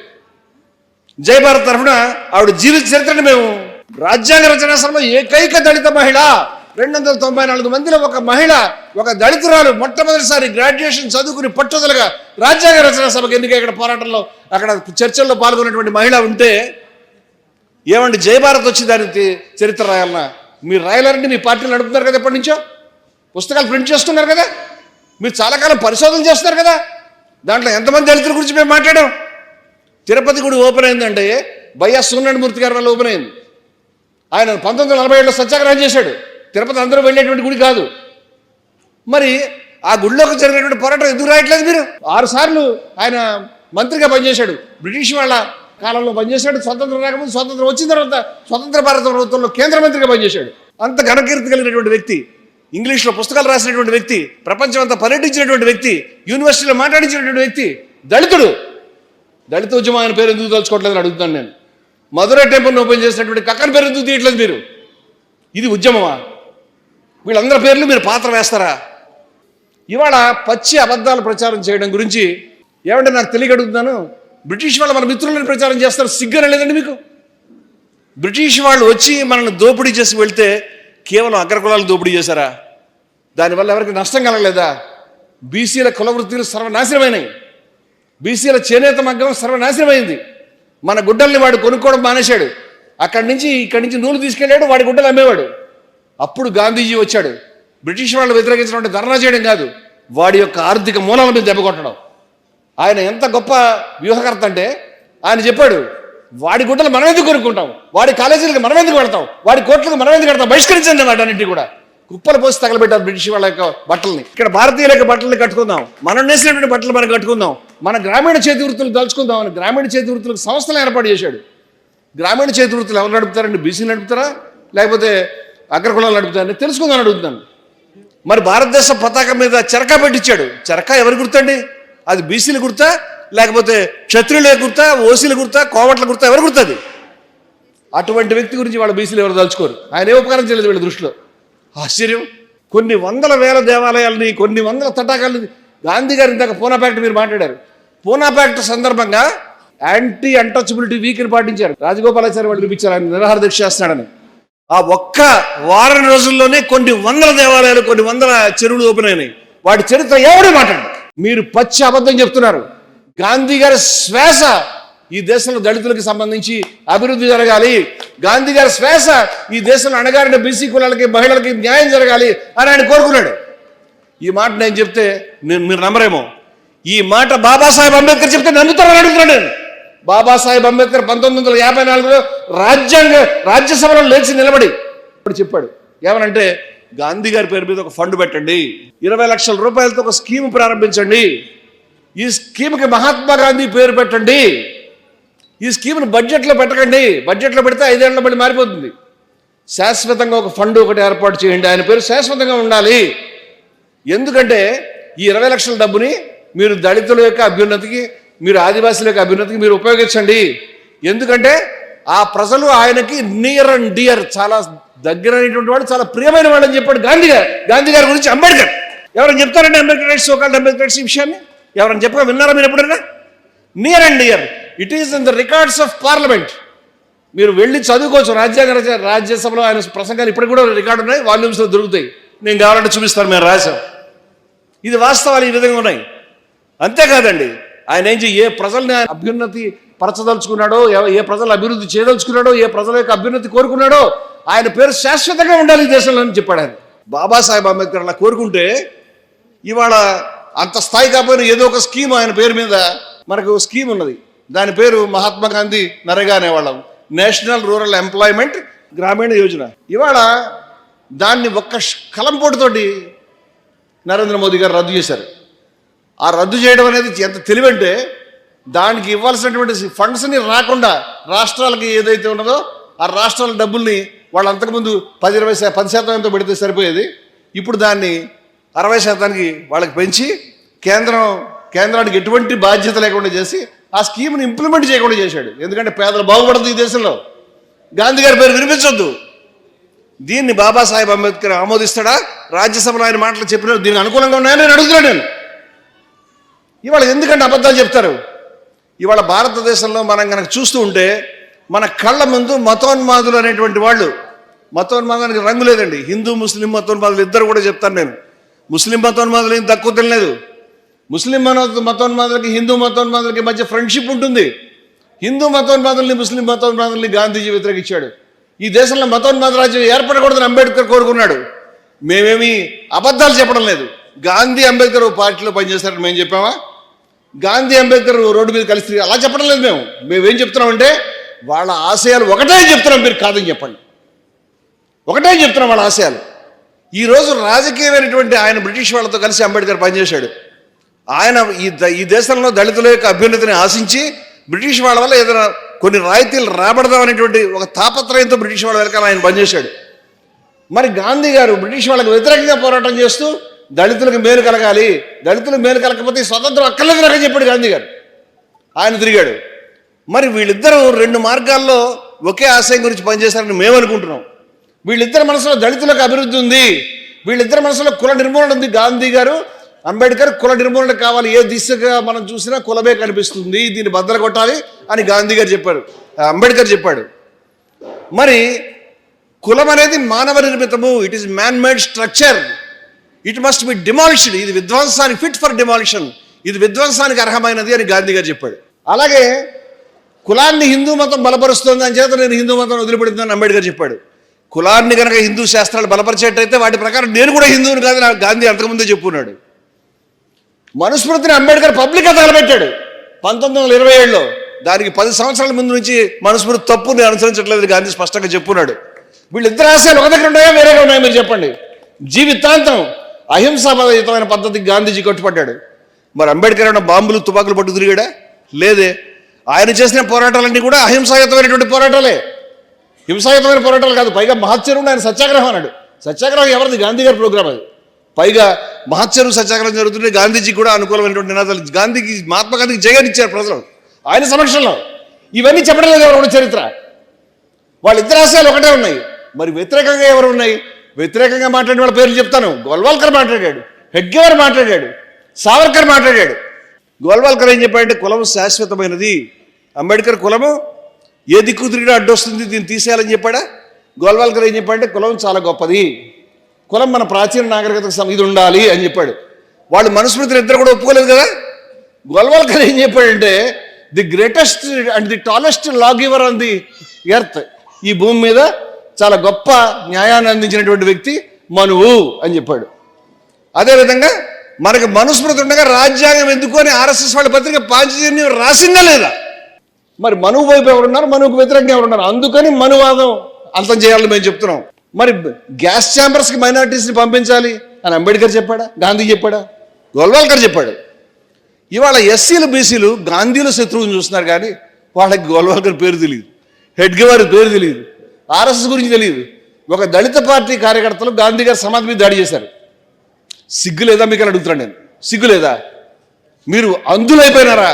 జయభారత్ తరఫున ఆవిడ జీవిత చరిత్రని మేము రాజ్యాంగ రచనా సభలో ఏకైక దళిత మహిళ, 294 మందిలో ఒక మహిళ, ఒక దళితురాలు మొట్టమొదటిసారి గ్రాడ్యుయేషన్ చదువుకుని పట్టుదలగా రాజ్యాంగ రచనా సభకు ఎన్నిక ఇక్కడ పోరాటంలో అక్కడ చర్చల్లో పాల్గొన్నటువంటి మహిళ ఉంటే ఏమండి జయభారత్ వచ్చి దానికి చరిత్ర రాయాలన్నా? మీరు రాయాలంటే మీ పార్టీలు నడుపుతున్నారు కదా, ఎప్పటి నుంచో పుస్తకాలు ప్రింట్ చేస్తున్నారు కదా, మీరు చాలా కాలం పరిశోధన చేస్తున్నారు కదా. దాంట్లో ఎంతమంది దళితుల గురించి మేము మాట్లాడాం? తిరుపతి గుడి ఓపెన్ అయిందంటే బయ్యా సూర్యనారాయణమూర్తి గారి వల్ల ఓపెన్ అయింది. ఆయన 1947లో సత్యాగ్రహం చేశాడు. తిరుపతి అందరూ వెళ్ళేటువంటి గుడి కాదు. మరి ఆ గుడిలోకి జరిగినటువంటి పోరాటం ఎందుకు రాయట్లేదు మీరు? 6 సార్లు ఆయన మంత్రిగా పనిచేశాడు. బ్రిటిష్ వాళ్ళ కాలంలో పనిచేశాడు. స్వతంత్రం రాకముందు, స్వతంత్రం వచ్చిన తర్వాత స్వతంత్ర భారత ప్రభుత్వంలో కేంద్ర మంత్రిగా పనిచేశాడు. అంత ఘనకీర్తి కలిగినటువంటి వ్యక్తి, ఇంగ్లీష్లో పుస్తకాలు రాసినటువంటి వ్యక్తి, ప్రపంచం అంతా పర్యటించినటువంటి వ్యక్తి, యూనివర్సిటీలో మాట్లాడించినటువంటి వ్యక్తి, దళితుడు. దళిత ఉద్యమం ఆయన పేరు ఎందుకు తలుచుకోవట్లేదని అడుగుతాను నేను. మధురై టెంపుల్ని ఓపెన్ చేసినటువంటి కక్కని పేరు ఎందుకు తీయట్లేదు మీరు? ఇది ఉద్యమమా? వీళ్ళందరి పేర్లు మీరు పాత్ర వేస్తారా? ఇవాళ పచ్చి అబద్ధాలు ప్రచారం చేయడం గురించి ఏమంటే నాకు తెలియగడుగుతున్నాను. బ్రిటిష్ వాళ్ళు మన మిత్రులను ప్రచారం చేస్తారు, సిగ్గనే లేదండి మీకు? బ్రిటిష్ వాళ్ళు వచ్చి మనల్ని దోపిడీ చేసి వెళ్తే కేవలం అగ్రకులాలు దోపిడీ చేశారా? దానివల్ల ఎవరికి నష్టం కలగలేదా? బీసీల కుల వృత్తులు సర్వనాశనమైనవి, బీసీల చేనేత మగ్గం సర్వనాశనమైంది. మన గుడ్డల్ని వాడు కొనుక్కోవడం మానేశాడు. ఇక్కడి నుంచి నూలు తీసుకెళ్ళాడు, వాడి గుడ్డలు అమ్మేవాడు. అప్పుడు గాంధీజీ వచ్చాడు. బ్రిటిష్ వాళ్ళు వ్యతిరేకించినటువంటి ధర్నా చేయడం కాదు, వాడి యొక్క ఆర్థిక మూలాల మీద దెబ్బ కొట్టడం. ఆయన ఎంత గొప్ప వ్యూహకర్త అంటే ఆయన చెప్పాడు, వాడి గుడ్డలు మనం ఎందుకు కొనుక్కుంటాం, వాడి కాలేజీలకు మనం ఎందుకు పెడతాం, వాడి కోట్లకు మనం ఎందుకు కడతాం, బహిష్కరించండి వాటన్నింటి కూడా. కుప్పలు పోసి తగలబెట్టారు బ్రిటిష్ వాళ్ళ యొక్క బట్టల్ని. ఇక్కడ భారతీయుల యొక్క బట్టల్ని కట్టుకుందాం, మనం నేసినటువంటి బట్టలు మనం కట్టుకుందాం, మన గ్రామీణ చేతి వృత్తులు తలుచుకుందాం అని గ్రామీణ చేతి వృత్తులకు సంస్థలు ఏర్పాటు చేశాడు. గ్రామీణ చేతి వృత్తులు ఎవరు నడుపుతారండి? బీసీలు నడుపుతారా లేకపోతే అగ్రకులాలు నడుపుతారని తెలుసుకుందామని అడుగుతాను. మరి భారతదేశ పతాకం మీద చరకా పెట్టించాడు. చరకా ఎవరు గుర్తండి? అది బీసీలు గుర్తా లేకపోతే క్షత్రియుల గుర్తా, ఓసీల గుర్తా, కోవట్ల గుర్తా, ఎవరు గుర్తుంది? అటువంటి వ్యక్తి గురించి వాళ్ళ బీసీలు ఎవరు తలుచుకోరు. ఆయన ఏ ఉపకారం చేయలేదు వీళ్ళ దృష్టిలో. ఆశ్చర్యం. కొన్ని 100,000 దేవాలయాలని, కొన్ని 100 తటాకాలని గాంధీ గారు ఇందాక పూనా ప్యాక్ట్ మీరు మాట్లాడారు. పూనా ప్యాక్ట్ సందర్భంగా యాంటీ అన్టచబిలిటీ వీక్ని పాటించారు. రాజగోపాలాచారి వాళ్ళు పిలిపించారు, ఆయన నిరాహార దీక్ష చేస్తున్నాడని. ఆ ఒక్క వారం రోజుల్లోనే కొన్ని వందల దేవాలయాలు, కొన్ని వందల చెరువులు ఓపెన్ అయినాయి. వాటి చరిత్ర ఎవరు మాట్లాడు. మీరు పచ్చి అబద్ధం చెప్తున్నారు. గాంధీ గారి శ్వాస ఈ దేశంలో దళితులకు సంబంధించి అభివృద్ధి జరగాలి, గాంధీ గారి శ్వాస ఈ దేశంలో అణగారిన బీసీ కులాలకి మహిళలకి న్యాయం జరగాలి అని ఆయన కోరుకున్నాడు. ఈ మాట నేను చెప్తే మీరు నమ్మరేమో. ఈ మాట బాబాసాహెబ్ అంబేద్కర్ చెప్తే నమ్ముతారని అడుగుతున్నాడు నేను. బాబాసాహెబ్ అంబేద్కర్ 1954లో రాజ్యసభలో లేచి నిలబడి చెప్పాడు ఏమనంటే, గాంధీ గారి పేరు మీద ఒక ఫండ్ పెట్టండి, 20 లక్షల రూపాయలతో ఒక స్కీమ్ ప్రారంభించండి, ఈ స్కీమ్కి మహాత్మా గాంధీ పేరు పెట్టండి, ఈ స్కీమ్ను బడ్జెట్లో పెట్టకండి, బడ్జెట్లో పెడితే 5 ఏళ్ల బడి మారిపోతుంది, శాశ్వతంగా ఒక ఫండ్ ఒకటి ఏర్పాటు చేయండి, ఆయన పేరు శాశ్వతంగా ఉండాలి. ఎందుకంటే ఈ 20 లక్షల డబ్బుని మీరు దళితుల యొక్క అభ్యున్నతికి, మీరు ఆదివాసుల యొక్క అభ్యున్నతికి మీరు ఉపయోగించండి. ఎందుకంటే ఆ ప్రజలు ఆయనకి నియర్ అండ్ డియర్, చాలా దగ్గరైనటువంటి వాళ్ళు, చాలా ప్రియమైన వాళ్ళు అని చెప్పాడు గాంధీ గారి గురించి అంబేద్కర్. ఎవరైనా చెప్తారండి Ambedkar rights, so called Ambedkar rights ఈ విషయాన్ని ఎవరైనా చెప్పగా విన్నారా మీరు ఎప్పుడైనా? Near and dear, it is in the records of parliament. మీరు వెళ్ళి చదువుకోవచ్చు, రాజ్యసభలో ఆయన ప్రసంగాలు ఇప్పటికి కూడా రికార్డు ఉన్నాయి, వాల్యూమ్స్లో దొరుకుతాయి. నేను కావాలంటే చూపిస్తాను, మేము రాశాం. ఇది వాస్తవాలు ఈ విధంగా ఉన్నాయి. అంతేకాదండి, ఆయన ఏ ప్రజల్ని అభ్యున్నతి పరచదలుచుకున్నాడో, ఏ ప్రజలు అభివృద్ధి చేయదలుచుకున్నాడో, ఏ ప్రజల యొక్క అభ్యున్నతి కోరుకున్నాడో ఆయన పేరు శాశ్వతంగా ఉండాలి ఈ దేశంలో అని చెప్పాడు ఆయన. బాబాసాహెబ్ అంబేద్కర్ అలా కోరుకుంటే ఇవాళ అంత స్థాయి కాకపోయినా ఏదో ఒక స్కీమ్ ఆయన పేరు మీద, మనకు స్కీమ్ ఉన్నది, దాని పేరు మహాత్మా గాంధీ నరేగా అనేవాళ్ళం, national rural employment Gramin Yojana. ఇవాళ దాన్ని ఒక్క కలంపోటుతోటి నరేంద్ర మోదీ గారు రద్దు చేశారు. ఆ రద్దు చేయడం అనేది ఎంత తెలివంటే, దానికి ఇవ్వాల్సినటువంటి ఫండ్స్ని రాకుండా రాష్ట్రాలకి ఏదైతే ఉన్నదో ఆ రాష్ట్రాల డబ్బుల్ని వాళ్ళు అంతకుముందు 10% ఎంతో పెడితే సరిపోయేది, ఇప్పుడు దాన్ని 60% వాళ్ళకి పెంచి కేంద్రానికి ఎటువంటి బాధ్యత లేకుండా చేసి ఆ స్కీమ్ని ఇంప్లిమెంట్ చేయకుండా చేశాడు. ఎందుకంటే పేదలు బాగుపడదు ఈ దేశంలో. గాంధీ గారి పేరు వినిపించొద్దు. దీన్ని బాబాసాహెబ్ అంబేద్కర్ ఆమోదిస్తాడా? రాజ్యసభలో ఆయన మాటలు చెప్పిన దీనికి అనుకూలంగా ఉన్నాయని నేను అడుగుతున్నాను నేను. ఇవాళ ఎందుకంటే అబద్ధాలు చెప్తారు? ఇవాళ భారతదేశంలో మనం కనుక చూస్తూ ఉంటే మన కళ్ళ ముందు మతోన్మాదులు అనేటువంటి వాళ్ళు, మతోన్మాదానికి రంగు లేదండి, హిందూ ముస్లిం మతోన్మాదులు ఇద్దరు కూడా చెప్తాను నేను. ముస్లిం మతోన్మాదులు ఏం తక్కువ తెలియలేదు. ముస్లిం మతోన్మాదులకి హిందూ మతోన్మాదులకి మధ్య ఫ్రెండ్షిప్ ఉంటుంది. హిందూ మతోన్మాదుల్ని ముస్లిం మతోన్మాదుల్ని గాంధీజీ వ్యతిరేకించాడు. ఈ దేశంలో మతోన్మాద రాజ్యం ఏర్పడకూడదని అంబేద్కర్ కోరుకున్నాడు. మేమేమి అబద్ధాలు చెప్పడం లేదు. గాంధీ అంబేద్కర్ పార్టీలో పనిచేస్తారని మేము చెప్పామా? గాంధీ అంబేద్కర్ రోడ్డు మీద కలిసి అలా చెప్పడం లేదు. మేమేం చెప్తున్నామంటే వాళ్ళ ఆశయాలు ఒకటే చెప్తున్నాం, మీరు కాదని చెప్పండి. ఒకటే చెప్తున్నాం వాళ్ళ ఆశయాలు. ఈరోజు రాజకీయమైనటువంటి ఆయన బ్రిటిష్ వాళ్ళతో కలిసి అంబేద్కర్ పనిచేశాడు. ఆయన ఈ దేశంలో దళితుల యొక్క అభ్యున్నతిని ఆశించి బ్రిటిష్ వాళ్ళ వల్ల ఏదైనా కొన్ని రాయితీలు రాబడదామనేటువంటి ఒక తాపత్రయంతో బ్రిటిష్ వాళ్ళ వెనకాల ఆయన పనిచేశాడు. మరి గాంధీ గారు బ్రిటిష్ వాళ్ళకి వ్యతిరేకంగా పోరాటం చేస్తూ దళితులకు మేలు కలగాలి, దళితులకు మేలు కలగకపోతే స్వతంత్రం అక్కర్లేదు నాకు చెప్పాడు గాంధీ గారు. ఆయన తిరిగాడు. మరి వీళ్ళిద్దరూ 2 మార్గాల్లో ఒకే ఆశయం గురించి పనిచేశారని మేము అనుకుంటున్నాం. వీళ్ళిద్దరి మనసులో దళితులకు అభివృద్ధి ఉంది, వీళ్ళిద్దరి మనసులో కుల నిర్మూలన ఉంది. గాంధీ గారు అంబేద్కర్ కుల నిర్మూలన కావాలి, ఏ దిశగా మనం చూసినా కులమే కనిపిస్తుంది, దీన్ని బద్దలు కొట్టాలి అని గాంధీ గారు చెప్పారు, అంబేద్కర్ చెప్పాడు. మరి కులం అనేది మానవ నిర్మితము, it is man made structure, it must be demolished, ఇది విధ్వంసానికి ఫిట్ ఫర్ డిమాలిషన్, ఇది విధ్వంసానికి అర్హమైనది అని గాంధీ గారు చెప్పాడు. అలాగే కులాన్ని హిందూ మతం బలపరుస్తుంది అని చేత నేను హిందూ మతం వదిలిపెడుతుందని అంబేద్కర్ చెప్పాడు. కులాన్ని కనుక హిందూ శాస్త్రాలు బలపరిచేటైతే వాటి ప్రకారం నేను కూడా హిందువుని కాదు నాకు గాంధీ అంతకుముందే చెప్పుకున్నాడు. మనుస్మృతిని అంబేద్కర్ పబ్లిక్గా తగలబెట్టాడు 1927లో. దానికి 10 సంవత్సరాల ముందు నుంచి మనుస్మృతి తప్పు నేను అనుసరించట్లేదు గాంధీ స్పష్టంగా చెప్పున్నాడు. వీళ్ళిద్దరు ఆశయాలు ఒక దగ్గర ఉన్నాయా వేరేగా ఉన్నాయా మీరు చెప్పండి? జీవితాంతం అహింసాయుతమైన పద్ధతికి గాంధీజీ కట్టుపడ్డాడు. మరి అంబేద్కర్ ఏమైనా బాంబులు తుపాకులు పట్టు తిరిగాడా? లేదే. ఆయన చేసిన పోరాటాలన్నీ కూడా అహింసాయుతమైనటువంటి పోరాటాలే, హింసాయుతమైన పోరాటాలు కాదు. పైగా మహత్సరుడు ఆయన సత్యాగ్రహం అన్నాడు. సత్యాగ్రహం ఎవరిది? గాంధీ గారి ప్రోగ్రామ్ అది. పైగా మహత్సరు సత్యాగ్రహం జరుగుతుంటే గాంధీజీ కూడా అనుకూలమైనటువంటి నినాదాలు, గాంధీకి మహాత్మా గాంధీకి జయగానిచ్చారు ప్రజలు ఆయన సమక్షంలో. ఇవన్నీ చెప్పడం లేదు ఎవరు చరిత్ర. వాళ్ళిద్దరు ఆశయాలు ఒకటే ఉన్నాయి. మరి వ్యతిరేకంగా ఎవరు ఉన్నాయి? వ్యతిరేకంగా మాట్లాడిన వాళ్ళ పేర్లు చెప్తాను. గోల్వాల్కర్ మాట్లాడాడు, హెడ్గేవార్ మాట్లాడాడు, సావర్కర్ మాట్లాడాడు. గోల్వాల్కర్ ఏం చెప్పాడంటే కులం శాశ్వతమైనది. అంబేద్కర్ కులము ఏ దిక్కు తిరిగినా అడ్డొస్తుంది, దీన్ని తీసేయాలని చెప్పాడా? గోల్వాల్కర్ ఏం చెప్పాడంటే కులం చాలా గొప్పది, కులం మన ప్రాచీన నాగరికతకు ఇది ఉండాలి అని చెప్పాడు. వాళ్ళు మనుస్మృతిని ఇద్దరు కూడా ఒప్పుకోలేదు కదా. గోల్వాల్కర్ ఏం చెప్పాడంటే the greatest and the tallest law giver on the earth, ఈ భూమి మీద చాలా గొప్ప న్యాయాన్ని అందించినటువంటి వ్యక్తి మనువు అని చెప్పాడు. అదేవిధంగా మనకు మనుస్మృతి ఉండగా రాజ్యాంగం ఎందుకు అని ఆర్ఎస్ఎస్ వాళ్ళ పత్రిక పాంచజన్యం రాసిందా లేదా? మరి మనువు వైపు ఎవరున్నారు, మనువుకు వ్యతిరేకంగా ఎవరున్నారు? అందుకని మనువాదం అంతం చేయాలని మేము చెప్తున్నాం. మరి గ్యాస్ ఛాంబర్స్కి మైనారిటీస్ని పంపించాలి అని అంబేద్కర్ చెప్పాడా, గాంధీ చెప్పాడా? గోల్వాల్కర్ చెప్పాడు. ఇవాళ ఎస్సీలు బీసీలు గాంధీలో శత్రువుని చూస్తున్నారు, కానీ వాళ్ళకి గోల్వాల్కర్ పేరు తెలియదు, హెడ్గేవార్ పేరు తెలియదు, ఆర్ఎస్ఎస్ గురించి తెలియదు. ఒక దళిత పార్టీ కార్యకర్తలు గాంధీ గారి సమాధి మీద దాడి చేశారు. సిగ్గు లేదా మీకు అని అడుగుతున్నాను నేను. సిగ్గు లేదా? మీరు అంధులైపోయినారా?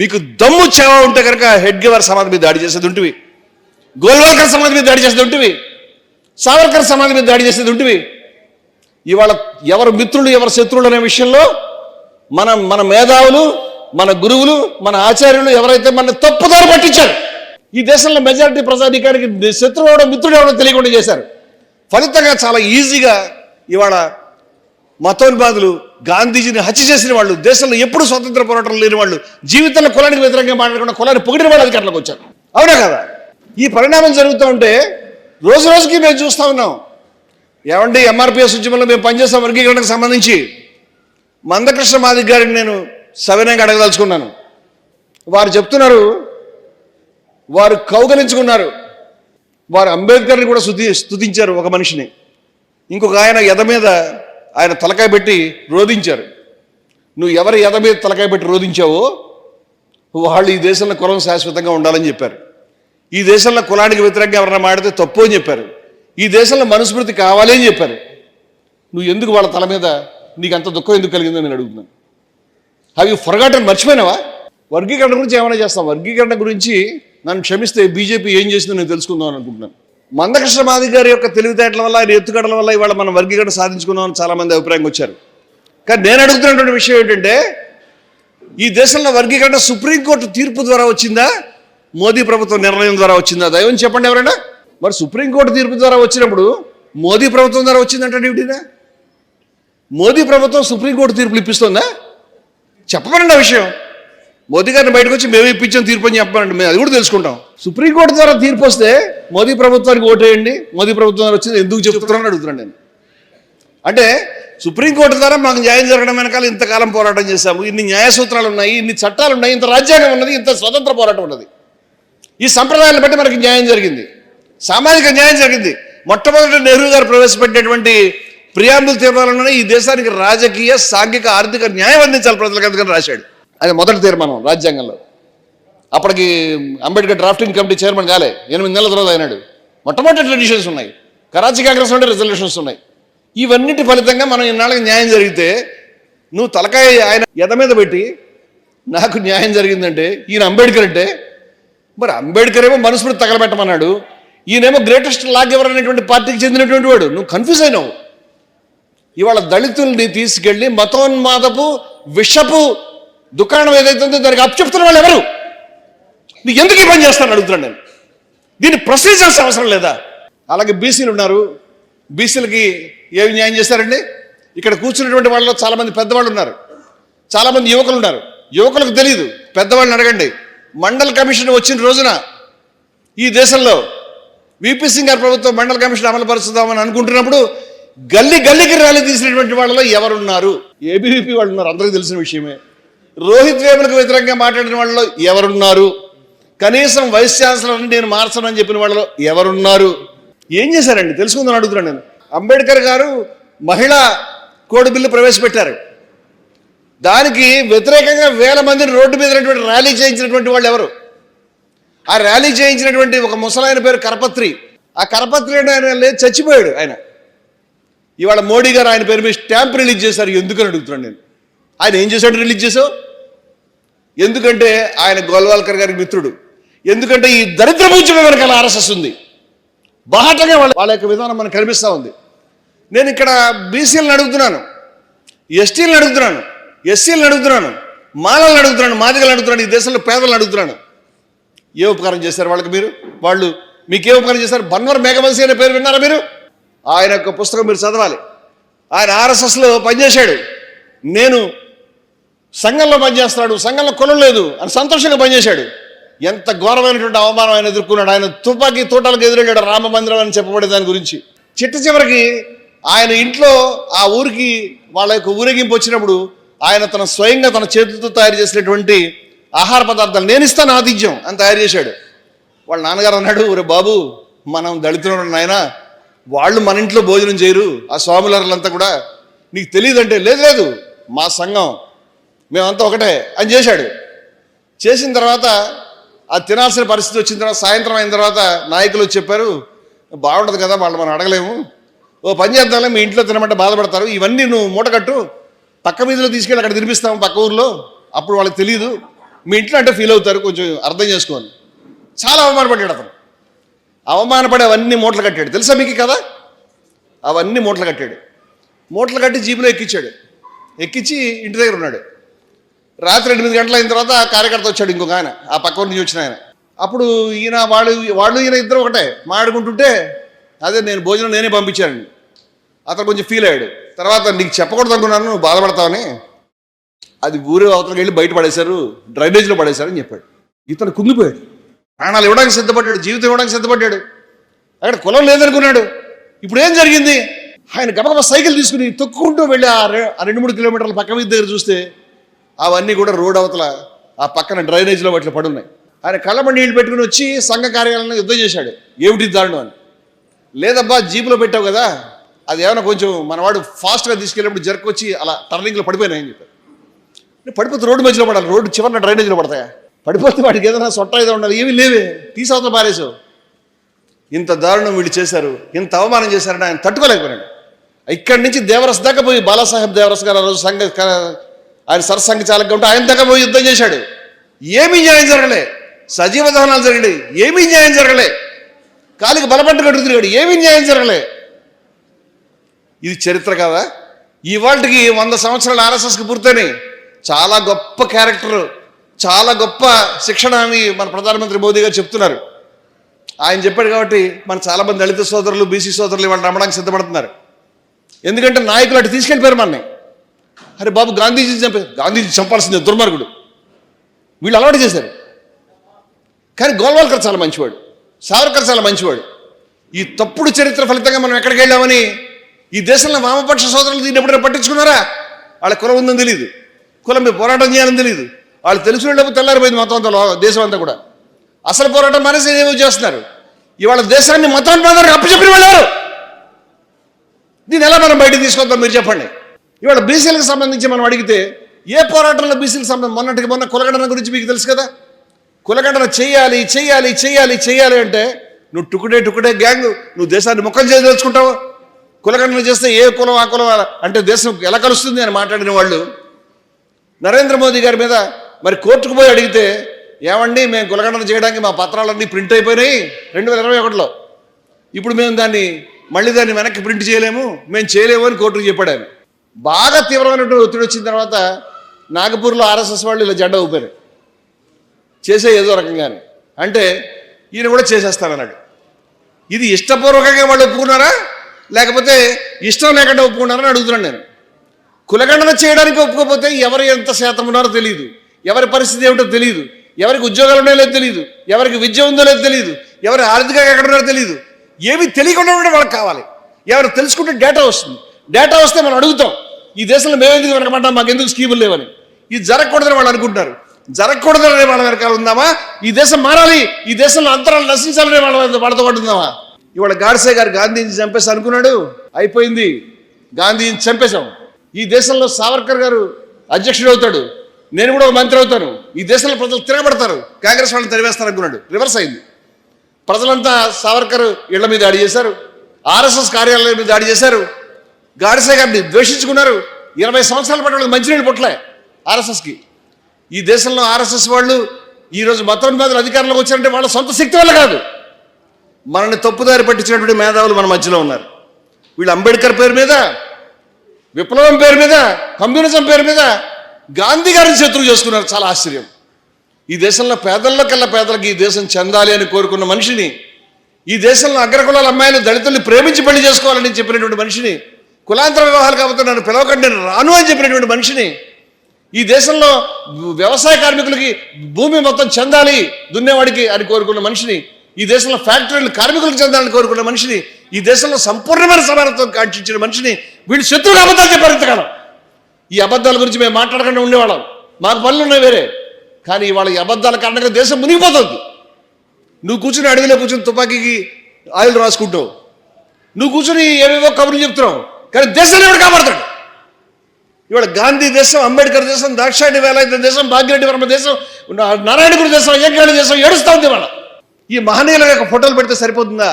మీకు దమ్ము చేవ ఉంటే కనుక హెడ్గేవార్ సమాధి మీద దాడి చేసేది ఉంటివి, గోల్వాల్కర్ సమాధి మీద దాడి చేసేది ఉంటివి, సావర్కర్ సమాధి మీద దాడి చేసేది ఉంటివి. ఇవాళ ఎవరు మిత్రులు ఎవరు శత్రువులు అనే విషయంలో మన మేధావులు, మన గురువులు, మన ఆచార్యులు ఎవరైతే మన తప్పుదారి పట్టించారు, ఈ దేశంలో మెజారిటీ ప్రజాధికారికి శత్రువు ఎవడో మిత్రుడు ఎవడో తెలియకుండా చేశారు. ఫలితంగా చాలా ఈజీగా ఇవాళ మతోన్మాదులు గాంధీజీని హత్య చేసిన వాళ్ళు, దేశంలో ఎప్పుడు స్వతంత్ర పోరాటం లేని వాళ్ళు, జీవితంలో కులానికి వ్యతిరేకంగా మాట్లాడకుండా కులాన్ని పొగిడిన వాళ్ళు అధికారంలోకి వచ్చారు. అవునా కదా? ఈ పరిణామం జరుగుతూ ఉంటే రోజు రోజుకి మేము చూస్తూ ఉన్నాం. ఏమంటే ఎంఆర్పిఎస్ ఉద్యమంలో మేము పనిచేస్తాం వర్గీకరణకు సంబంధించి. మందకృష్ణ మాదిగ గారిని నేను సవినయంగా అడగదలుచుకున్నాను. వారు చెప్తున్నారు, వారు కౌగలించుకున్నారు, వారు అంబేద్కర్ని కూడా స్తుతించారు ఒక మనిషిని. ఇంకొక ఆయన ఎద మీద ఆయన తలకాయ పెట్టి రోధించారు. నువ్వు ఎవరి ఎద మీద తలకాయ పెట్టి రోధించావో వాళ్ళు ఈ దేశంలో కులం శాశ్వతంగా ఉండాలని చెప్పారు. ఈ దేశంలో కులానికి వ్యతిరేకంగా ఎవరైనా మాడితే తప్పు అని చెప్పారు. ఈ దేశంలో మనుస్మృతి కావాలి అని చెప్పారు. నువ్వు ఎందుకు వాళ్ళ తల మీద నీకు అంత దుఃఖం ఎందుకు కలిగిందని నేను అడుగుతున్నాను. అవి ఫర్గాటన్, మర్చిపోయినావా? వర్గీకరణ గురించి ఏమైనా చేస్తాం. వర్గీకరణ గురించి నన్ను క్షమిస్తే బీజేపీ ఏం చేసిందో నేను తెలుసుకుందాం అనుకుంటున్నాను. మందకృష్ణ మాదిగ గారి యొక్క తెలివితేటల వల్ల, ఆయన ఎత్తుగడల వల్ల ఇవాళ మనం వర్గీకరణ సాధించుకున్నామని చాలామంది అభిప్రాయంగా వచ్చారు. కానీ నేను అడుగుతున్నటువంటి విషయం ఏంటంటే, ఈ దేశంలో వర్గీకరణ సుప్రీంకోర్టు తీర్పు ద్వారా వచ్చిందా, మోదీ ప్రభుత్వం నిర్ణయం ద్వారా వచ్చిందా? దైవం చెప్పండి ఎవరైనా. మరి సుప్రీంకోర్టు తీర్పు ద్వారా వచ్చినప్పుడు మోదీ ప్రభుత్వం ద్వారా వచ్చిందంటే ఏమిటినా? మోదీ ప్రభుత్వం సుప్రీంకోర్టు తీర్పులు ఇప్పిస్తుందా? చెప్పమనండి ఆ విషయం. మోదీ గారిని బయటకు వచ్చి మేము ఇప్పించాం తీర్పు అని చెప్పండి, మేము అది కూడా తెలుసుకుంటాం. సుప్రీంకోర్టు ద్వారా తీర్పు వస్తే మోదీ ప్రభుత్వానికి ఓటేయండి, మోదీ ప్రభుత్వం ద్వారా వచ్చింది ఎందుకు చెప్తున్నారని అడుగుతున్నాను నేను. అంటే సుప్రీంకోర్టు ద్వారా మాకు న్యాయం జరగడం వెనకాల ఇంతకాలం పోరాటం చేశాము, ఇన్ని న్యాయ సూత్రాలు ఉన్నాయి, ఇన్ని చట్టాలు ఉన్నాయి, ఇంత రాజ్యాంగం ఉన్నది, ఇంత స్వతంత్ర పోరాటం ఉన్నది. ఈ సంప్రదాయాలను బట్టి మనకి న్యాయం జరిగింది, సామాజిక న్యాయం జరిగింది. మొట్టమొదటి నెహ్రూ గారు ప్రవేశపెట్టినటువంటి ప్రియాంబుల్ తీర్మానంలోనే ఈ దేశానికి రాజకీయ, సాంఘిక, ఆర్థిక న్యాయం అందించాలి ప్రజలకు అందుకని రాశాడు. అది మొదటి తీర్మానం రాజ్యాంగంలో. అప్పటికి అంబేద్కర్ డ్రాఫ్టింగ్ కమిటీ చైర్మన్ కాలే, 8 నెలల తర్వాత అయినాడు. మొట్టమొదటి రెజల్యూషన్స్ ఉన్నాయి, కరాచీ కాంగ్రెస్ నుండి రెజల్యూషన్స్ ఉన్నాయి. ఇవన్నిటి ఫలితంగా మనం ఇన్నాళ్ళకి న్యాయం జరిగితే నువ్వు తలకాయ ఆయన ఎద మీద పెట్టి నాకు న్యాయం జరిగిందంటే ఈయన అంబేద్కర్ అంటే, మరి అంబేద్కర్ ఏమో మనుస్మృతి తగలబెట్టమన్నాడు, ఈయనేమో గ్రేటెస్ట్ లా గివర్ అనేటువంటి పార్టీకి చెందినటువంటి వాడు. నువ్వు కన్ఫ్యూజ్ అయినావు. ఇవాళ దళితుల్ని తీసుకెళ్ళి మతోన్మాదపు విషపు దుకాణం ఏదైతే ఉందో దానికి అప్పచెప్తున్న వాళ్ళు ఎవరు? నీకు ఎందుకు ఈ పని చేస్తాను అడుగుతున్నాను నేను. దీని ప్రొసీజర్స్ అవసరం లేదా? అలాగే బీసీలు ఉన్నారు, బీసీలకి ఏమి న్యాయం చేశారండి? ఇక్కడ కూర్చున్నటువంటి వాళ్ళలో చాలామంది పెద్దవాళ్ళు ఉన్నారు, చాలామంది యువకులు ఉన్నారు. యువకులకు తెలియదు, పెద్దవాళ్ళని అడగండి. మండల్ కమిషన్ వచ్చిన రోజున ఈ దేశంలో విపి సింగ్ గారి ప్రభుత్వం మండల కమిషన్ అమలు పరుస్తుందామని అనుకుంటున్నప్పుడు గల్లీకి ర్యాలీ తీసినటువంటి వాళ్ళలో ఎవరున్నారు? ఏబీవీపీ వాళ్ళు ఉన్నారు, అందరికీ తెలిసిన విషయమే. రోహిత్ వేములకు వ్యతిరేకంగా మాట్లాడిన వాళ్ళలో ఎవరున్నారు? కనీసం వైస్ ఛాన్సలర్ని నేను మార్చనని చెప్పిన వాళ్ళలో ఎవరున్నారు? ఏం చేశారండి తెలుసుకుందని అడుగుతున్నాను నేను. అంబేద్కర్ గారు మహిళా కోడ్ బిల్లు ప్రవేశపెట్టారు. దానికి వ్యతిరేకంగా వేల మందిని రోడ్డు మీద ర్యాలీ చేయించినటువంటి వాళ్ళు ఎవరు? ఆ ర్యాలీ చేయించినటువంటి ఒక ముసలాయన పేరు కరపత్రి. ఆ కరపత్రి ఆయన చచ్చిపోయాడు. ఆయన ఇవాళ మోడీ గారు ఆయన పేరు మీద స్టాంప్ రిలీజ్ చేశారు. ఎందుకని అడుగుతున్నాను నేను. ఆయన ఏం చేశాడు రిలీజ్ చేసావు? ఎందుకంటే ఆయన గోల్వాల్కర్ గారికి మిత్రుడు. ఎందుకంటే ఈ దరిద్ర పూజ్యం వెనకాల ఆర్ఎస్ఎస్ ఉంది. బాహటంగా వాళ్ళ యొక్క విధానం మనకు కనిపిస్తూ ఉంది. నేను ఇక్కడ బీసీలను అడుగుతున్నాను, ఎస్టీలను అడుగుతున్నాను, ఎస్సీలను అడుగుతున్నాను, మాలలను అడుగుతున్నాను, మాదిగలను అడుగుతున్నాను, ఈ దేశంలో పేదలను అడుగుతున్నాను. ఏ ఉపకారం చేశారు వాళ్ళకి మీరు? వాళ్ళు మీకే ఉపకారం చేశారు? బన్వర్ మేఘవంశీ అనే పేరు విన్నారా మీరు? ఆయన యొక్క పుస్తకం మీరు చదవాలి. ఆయన ఆర్ఎస్ఎస్లో పనిచేశాడు. నేను సంఘంలో పనిచేస్తున్నాడు, సంఘంలో కులం లేదు అని సంతోషంగా పనిచేశాడు. ఎంత ఘోరమైనటువంటి అవమానం ఆయన ఎదుర్కొన్నాడు. ఆయన తుపాకీ తోటలకు ఎదురెళ్ళాడు రామ మందిరం అని చెప్పబడే దాని గురించి. చివరికి ఆయన ఇంట్లో ఆ ఊరికి వాళ్ళ యొక్క ఊరేగింపు వచ్చినప్పుడు ఆయన తన స్వయంగా తన చేతులతో తయారు చేసినటువంటి ఆహార పదార్థాలు నేను ఇస్తాను ఆతిథ్యం అని తయారు చేశాడు. వాళ్ళ నాన్నగారు అన్నాడు, ఒరే బాబు, మనం దళితులు నాయన, వాళ్ళు మన ఇంట్లో భోజనం చేయరు, ఆ స్వాములారులంతా కూడా, నీకు తెలియదంటే లేదు మా సంఘం మేమంతా ఒకటే అని చేశాడు. చేసిన తర్వాత అది తినాల్సిన పరిస్థితి వచ్చిన తర్వాత సాయంత్రం అయిన తర్వాత నాయకులు చెప్పారు, బాగుండదు కదా, వాళ్ళు మనం అడగలేము, ఓ పని చేద్దాంలే, మీ ఇంట్లో తినమంటే బాధపడతారు, ఇవన్నీ నువ్వు మూటకట్టు, పక్క వీధిలో తీసుకెళ్ళి అక్కడ తినిపిస్తాము పక్క ఊర్లో, అప్పుడు వాళ్ళకి తెలియదు, మీ ఇంట్లో అంటే ఫీల్ అవుతారు, కొంచెం అర్థం చేసుకోవాలి. చాలా అవమానపడ్డాడు అతను. అవమానపడి అవన్నీ మూటలు కట్టాడు. తెలుసా మీకు కదా? అవన్నీ మూటలు కట్టాడు. మూటలు కట్టి జీపులో ఎక్కించాడు. ఎక్కించి ఇంటి దగ్గర ఉన్నాడు. రాత్రి 8 గంటల అయిన తర్వాత కార్యకర్త వచ్చాడు, ఇంకొక ఆయన, ఆ పక్క నుంచి వచ్చిన ఆయన. అప్పుడు ఈయన వాళ్ళు ఈయన ఇద్దరు ఒకటే మాట్లాడుకుంటుంటే, అదే నేను భోజనం నేనే పంపించానండి. అతను కొంచెం ఫీల్ అయ్యాడు. తర్వాత నీకు చెప్పకూడదు అనుకున్నాను, నువ్వు బాధపడతావని, అది ఊరు అవతలకి వెళ్ళి బయట పడేశారు, డ్రైనేజ్లో పడేశారని చెప్పాడు. ఇతను కుంగిపోయాడు. ప్రాణాలు ఇవ్వడానికి సిద్ధపడ్డాడు, జీవితం ఇవ్వడానికి సిద్ధపడ్డాడు. అక్కడ కులం లేదనుకున్నాడు. ఇప్పుడు ఏం జరిగింది? ఆయన గబగబా సైకిల్ తీసుకుని తొక్కుంటూ వెళ్ళి ఆ 2-3 కిలోమీటర్ల పక్క మీద దగ్గర చూస్తే అవన్నీ కూడా రోడ్ అవతల ఆ పక్కన డ్రైనేజ్లో వాటిలో పడున్నాయి. ఆయన కళ్ళమని నీళ్ళు పెట్టుకుని వచ్చి సంఘ కార్యాలయంలో యుద్ధం చేశాడు. ఏమిటి దారుణం అని. లేదబ్బా, జీపులో పెట్టావు కదా, అది ఏమైనా కొంచెం మనవాడు ఫాస్ట్గా తీసుకెళ్ళినప్పుడు జరకొచ్చి అలా టర్నింగ్లో పడిపోయినాయని చెప్పారు. పడిపోతే రోడ్డు మధ్యలో పడాలి, రోడ్డు చివరిన డ్రైనేజ్లో పడతాయా? పడిపోతే వాడికి ఏదైనా సొట్ట ఏదో ఉండాలి, ఏమీ లేవే, తీసవతల పారేసావు. ఇంత దారుణం వీళ్ళు చేశారు, ఇంత అవమానం చేశారని ఆయన తట్టుకోలేకపోయాడు. ఇక్కడి నుంచి దేవరస్ దాకా పోయి, బాలాసాహెబ్ దేవరస్ గారు ఆ రోజు ఆయన సరసంఘ చాలక ఉంటే ఆయన దగ్గర పోయి యుద్ధం చేశాడు. ఏమీ న్యాయం జరగలే. సజీవ దహనాలు జరిగాయి, ఏమీ న్యాయం జరగలే. కాలికి బలపంట కట్టు తిరిగాడు, ఏమీ న్యాయం జరగలే. ఇది చరిత్ర కాదా? ఇవాళకి 100 సంవత్సరాలు ఆర్ఎస్ఎస్కి పూర్తయినాయి. చాలా గొప్ప క్యారెక్టర్, చాలా గొప్ప శిక్షణ అని మన ప్రధానమంత్రి మోదీ గారు చెప్తున్నారు. ఆయన చెప్పాడు కాబట్టి మన చాలామంది దళిత సోదరులు, బీసీ సోదరులు వాళ్ళు నమ్మడానికి సిద్ధపడుతున్నారు. ఎందుకంటే నాయకులు అటు తీసుకెళ్ళిపోయారు మనని. అరే బాబు, గాంధీజీ చంపాల్సిందే, దుర్మార్గుడు, వీళ్ళు అలవాటు చేశారు. కానీ గోల్వాల్కర్ చాలా మంచివాడు, సావర్కర్ చాలా మంచివాడు. ఈ తప్పుడు చరిత్ర ఫలితంగా మనం ఎక్కడికి వెళ్ళామని ఈ దేశంలో వామపక్ష సోదరులు దీన్ని ఎప్పుడైనా పట్టించుకున్నారా? వాళ్ళ కులం ఉందని తెలియదు, కులం మీద పోరాటం చేయాలని తెలియదు. వాళ్ళు తెలుసుకునేటప్పుడు తెల్లారిపోయింది మొత్తం అంతా, దేశం అంతా కూడా. అసలు పోరాటం మానేసి ఏమో చేస్తున్నారు. ఇవాళ దేశాన్ని మతోన్మాదానికి అప్పచెప్పి వెళ్ళారు. దీన్ని ఎలా మనం బయటకు తీసుకొద్దాం మీరు చెప్పండి. ఇవాళ బీసీలకు సంబంధించి మనం అడిగితే ఏ పోరాటంలో బీసీలకు సంబంధం, మొన్న కులగణన గురించి మీకు తెలుసు కదా. కులగణన చెయ్యాలి చెయ్యాలి చెయ్యాలి చెయ్యాలి అంటే నువ్వు టుకుడే గ్యాంగ్, నువ్వు దేశాన్ని ముఖం చేయదలుచుకుంటావు. కులగణన చేస్తే ఏ కులం ఆ కులం అంటే దేశం ఎలా కలుస్తుంది అని మాట్లాడిన వాళ్ళు నరేంద్ర మోదీ గారి మీద మరి కోర్టుకు పోయి అడిగితే, ఏమండి మేము కులగణన చేయడానికి మా పత్రాలన్నీ ప్రింట్ అయిపోయినాయి 2021లో, ఇప్పుడు మేము దాన్ని వెనక్కి ప్రింట్ చేయలేము, మేము చేయలేము అని కోర్టుకు చెప్పాడు ఆయన. బాగా తీవ్రమైనటువంటి ఒత్తిడి వచ్చిన తర్వాత నాగపూర్లో ఆర్ఎస్ఎస్ వాళ్ళు ఇలా జెండా ఊపారు, చేసే ఏదో రకంగానే. అంటే ఈయన కూడా చేసేస్తానన్నాడు. ఇది ఇష్టపూర్వకంగా వాళ్ళు ఒప్పుకున్నారా, లేకపోతే ఇష్టం లేకుండా ఒప్పుకున్నారని అడుగుతున్నాను నేను. కులగణన చేయడానికి ఒప్పుకోకపోతే ఎవరు ఎంత శాతం ఉన్నారో తెలియదు, ఎవరి పరిస్థితి ఏమిటో తెలియదు, ఎవరికి ఉద్యోగాలు ఉన్నాయో లేదో తెలియదు, ఎవరికి విద్య ఉందో లేదో తెలియదు, ఎవరి ఆర్థికంగా ఎక్కడ ఉన్నారో తెలియదు. ఏమి తెలియకుండా ఉంటే వాళ్ళకి కావాలి. ఎవరు తెలుసుకుంటే డేటా వస్తుంది. డేటా వస్తే మనం అడుగుతాం, ఈ దేశంలో మేమెందుకు వెనకమంటాం, మాకు ఎందుకు స్కీములు లేవని. ఇది జరగకూడదని వాళ్ళు అనుకుంటున్నారు. జరగకూడదని వాళ్ళ వెనకాల ఉందామా? ఈ దేశం మారాలి, ఈ దేశంలో అంతరాలు నశించాలని వాళ్ళతో పాటు ఉందామా? ఇవాళ గాడ్సే గారు గాంధీని చంపేసి అనుకున్నాడు, అయిపోయింది, గాంధీని చంపేశాం. ఈ దేశంలో సావర్కర్ గారు అధ్యక్షుడు అవుతాడు, నేను కూడా ఒక మంత్రి అవుతాను, ఈ దేశంలో ప్రజలు తిరగబడతారు, కాంగ్రెస్ వాళ్ళని తరివేస్తారు అనుకున్నాడు. రివర్స్ అయింది. ప్రజలంతా సావర్కర్ ఇళ్ల మీద దాడి చేశారు, ఆర్ఎస్ఎస్ కార్యాలయం మీద దాడి చేశారు, గాడ్సే గారిని ద్వేషించుకున్నారు. 20 సంవత్సరాల పాటు వాళ్ళకి మంచినీళ్ళు పుట్టలే ఆర్ఎస్ఎస్కి. ఈ దేశంలో ఆర్ఎస్ఎస్ వాళ్ళు ఈరోజు మతోన్మాదులు అధికారంలోకి వచ్చారంటే వాళ్ళ సొంత శక్తి వల్ల కాదు, మనల్ని తప్పుదారి పట్టించినటువంటి మేధావులు మన మధ్యలో ఉన్నారు. వీళ్ళు అంబేద్కర్ పేరు మీద, విప్లవం పేరు మీద, కమ్యూనిజం పేరు మీద గాంధీ గారిని శత్రువు చేసుకున్నారు. చాలా ఆశ్చర్యం. ఈ దేశంలో పేదల్లోకెల్లా పేదలకి ఈ దేశం చెందాలి అని కోరుకున్న మనిషిని, ఈ దేశంలో అగ్రకులాల అమ్మాయిలు దళితుల్ని ప్రేమించి పెళ్లి చేసుకోవాలని చెప్పినటువంటి మనిషిని, కులాంతర వివాహాలు కాబట్టి నన్ను పిలవకండి నేను రాను అని చెప్పినటువంటి మనిషిని, ఈ దేశంలో వ్యవసాయ కార్మికులకి భూమి మొత్తం చెందాలి దున్నేవాడికి అని కోరుకున్న మనిషిని, ఈ దేశంలో ఫ్యాక్టరీలు కార్మికులకు చెందాలని కోరుకున్న మనిషిని, ఈ దేశంలో సంపూర్ణమైన సమానత్వం కాంక్షించిన మనిషిని వీళ్ళు శత్రువులు అబద్ధాలు చెప్పారు ఇంతకాలం. ఈ అబద్ధాల గురించి మేము మాట్లాడకుండా ఉండేవాళ్ళం, మాకు పనులు ఉన్నాయి వేరే. కానీ ఇవాళ ఈ అబద్ధాల కారణంగా దేశం మునిగిపోతుంది. నువ్వు కూర్చుని అడవిలో కూర్చుని తుపాకీకి ఆయిల్ రాసుకుంటావు, నువ్వు కూర్చుని ఏవేవో కబుర్లు చెప్తున్నావు, కానీ దేశాన్ని ఎవడు కాపాడుతాడు? ఇవాళ గాంధీ దేశం, అంబేద్కర్ దేశం, దాక్షాయణి వేలాయుధ దేశం, భాగ్యరెడ్డి వర్మ దేశం, నారాయణగురు దేశం, ఏకగాడి దేశం ఏడుస్తూ ఉంది ఇవాళ. ఈ మహనీయుల యొక్క ఫోటోలు పెడితే సరిపోతుందా?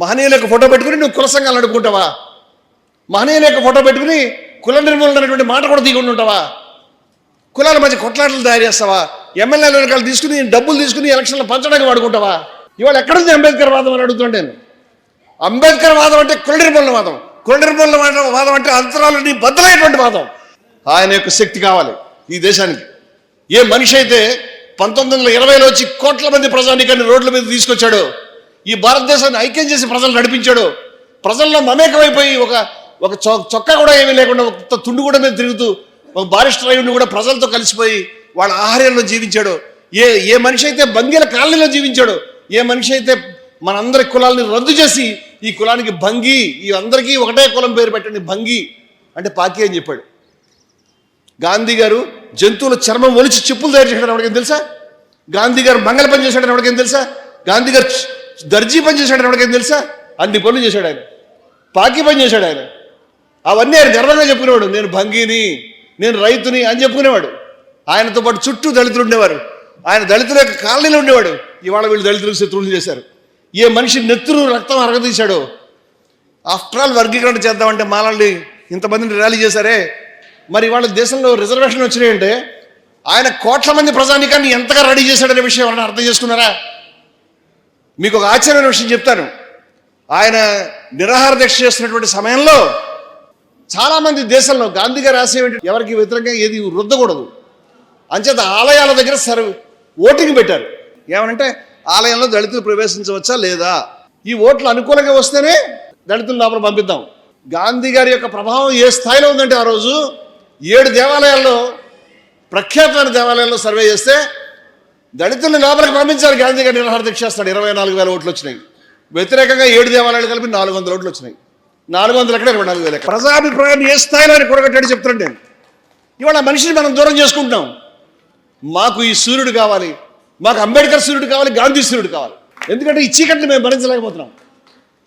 మహనీయుల యొక్క ఫోటో పెట్టుకుని నువ్వు కుల సంఘాలు అడుక్కుంటావా? మహనీయుల యొక్క ఫోటో పెట్టుకుని కుల నిర్మూలన అనేటువంటి మాట కూడా దిగుండి ఉంటావా? కులాల మధ్య కొట్లాటలు తయారు చేస్తావా? ఎమ్మెల్యేల రకాలు తీసుకుని డబ్బులు తీసుకుని ఎలక్షన్లు పంచడానికి వాడుకుంటావా? ఇవాళ ఎక్కడుంది అంబేద్కర్ వాదం అని అడుగుతుంటే నేను. అంబేద్కర్ వాదం అంటే కుల నిర్మూలన వాదం, కుల నిర్మూలన వాదం అంటే అంతరాలని బద్దలైనటువంటి వాదం. ఆయన యొక్క శక్తి కావాలి ఈ దేశానికి. ఏ మనిషి అయితే 1920లో వచ్చి కోట్ల మంది ప్రజానీకాన్ని రోడ్ల మీద తీసుకొచ్చాడు, ఈ భారతదేశాన్ని ఐక్యం చేసి ప్రజలు నడిపించాడు, ప్రజల్లో మమేకమైపోయి ఒక చొక్కా కూడా ఏమీ లేకుండా ఒక తుండు కూడా మీద తిరుగుతూ ఒక బారిస్టర్ అయ్యుండి కూడా ప్రజలతో కలిసిపోయి వాళ్ళ ఆహార్యంలో జీవించాడు, ఏ మనిషి అయితే బంగీల కాలనీలో జీవించాడు, ఏ మనిషి అయితే మనందరి కులాలని రద్దు చేసి ఈ కులానికి భంగి, ఈ అందరికీ ఒకటే కులం పేరు పెట్టండి భంగి అంటే పాకి అని చెప్పాడు. గాంధీ గారు జంతువుల చర్మం ఒలిచి చెప్పులు తయారు చేశాడు ఎవరికైనా తెలుసా? గాంధీ గారు మంగళ పని చేశాడని ఎవరికైనా తెలుసా? గాంధీ గారు దర్జీ పని చేశాడని ఎవరికైనా తెలుసా? అన్ని పనులు చేశాడు ఆయన. పాకి పని చేశాడు ఆయన. అవన్నీ ఆయన గర్వంగా చెప్పుకునేవాడు. నేను భంగిని, నేను రైతుని అని చెప్పుకునేవాడు. ఆయనతో పాటు చుట్టూ దళితులు ఉండేవారు. ఆయన దళితుల యొక్క కాలనీలో ఉండేవాడు. ఇవాళ వీళ్ళు దళితులకు శత్రువులు చేశారు. ఏ మనిషి నెత్తురు రక్తం అరగదీశాడో. ఆఫ్టర్ ఆల్ వర్గీకరణ చేద్దామంటే మాలాంటి ఇంతమందిని ర్యాలీ చేశారే, మరి ఇవాళ దేశంలో రిజర్వేషన్ వచ్చినాయంటే ఆయన కోట్ల మంది ప్రజానీకాన్ని ఎంతగా రెడీ చేశాడనే విషయం ఎవరైనా అర్థం చేసుకున్నారా? మీకు ఒక ఆశ్చర్యమైన విషయం చెప్తాను. ఆయన నిరాహార దీక్ష చేస్తున్నటువంటి సమయంలో చాలామంది దేశంలో గాంధీ గారి ఆశయం ఏంటి? ఎవరికి వ్యతిరేకంగా ఏది రుద్దకూడదు అంచేత ఆలయాల దగ్గర ఓటింగ్ పెట్టారు. ఏమనంటే ఆలయంలో దళితులు ప్రవేశించవచ్చా లేదా, ఈ ఓట్లు అనుకూలంగా వస్తేనే దళితులు లోపల పంపిద్దాం. గాంధీ గారి యొక్క ప్రభావం ఏ స్థాయిలో ఉందంటే ఆ రోజు 7 దేవాలయాల్లో, ప్రఖ్యాతమైన దేవాలయాల్లో సర్వే చేస్తే దళితుల్ని లోపలికి పంపించాలి. గాంధీ గారి నిరాహార దీక్ష చేస్తాడు. 24,000 ఓట్లు వచ్చినాయి. వ్యతిరేకంగా 7 దేవాలయాలు కలిపి 400 ఓట్లు వచ్చినాయి. 400 ఎక్కడ 24,000. ప్రజాభిప్రాయాన్ని ఏ స్థాయిలో ఆయన కూడగట్టాడు చెప్తున్నాను నేను. ఇవాళ మనిషిని మనం దూరం చేసుకుంటున్నాం. మాకు ఈ సూర్యుడు కావాలి, మాకు అంబేద్కర్ సూర్యుడు కావాలి, గాంధీ సూర్యుడు కావాలి. ఎందుకంటే ఈ చీకటిని మేము భరించలేకపోతున్నాం.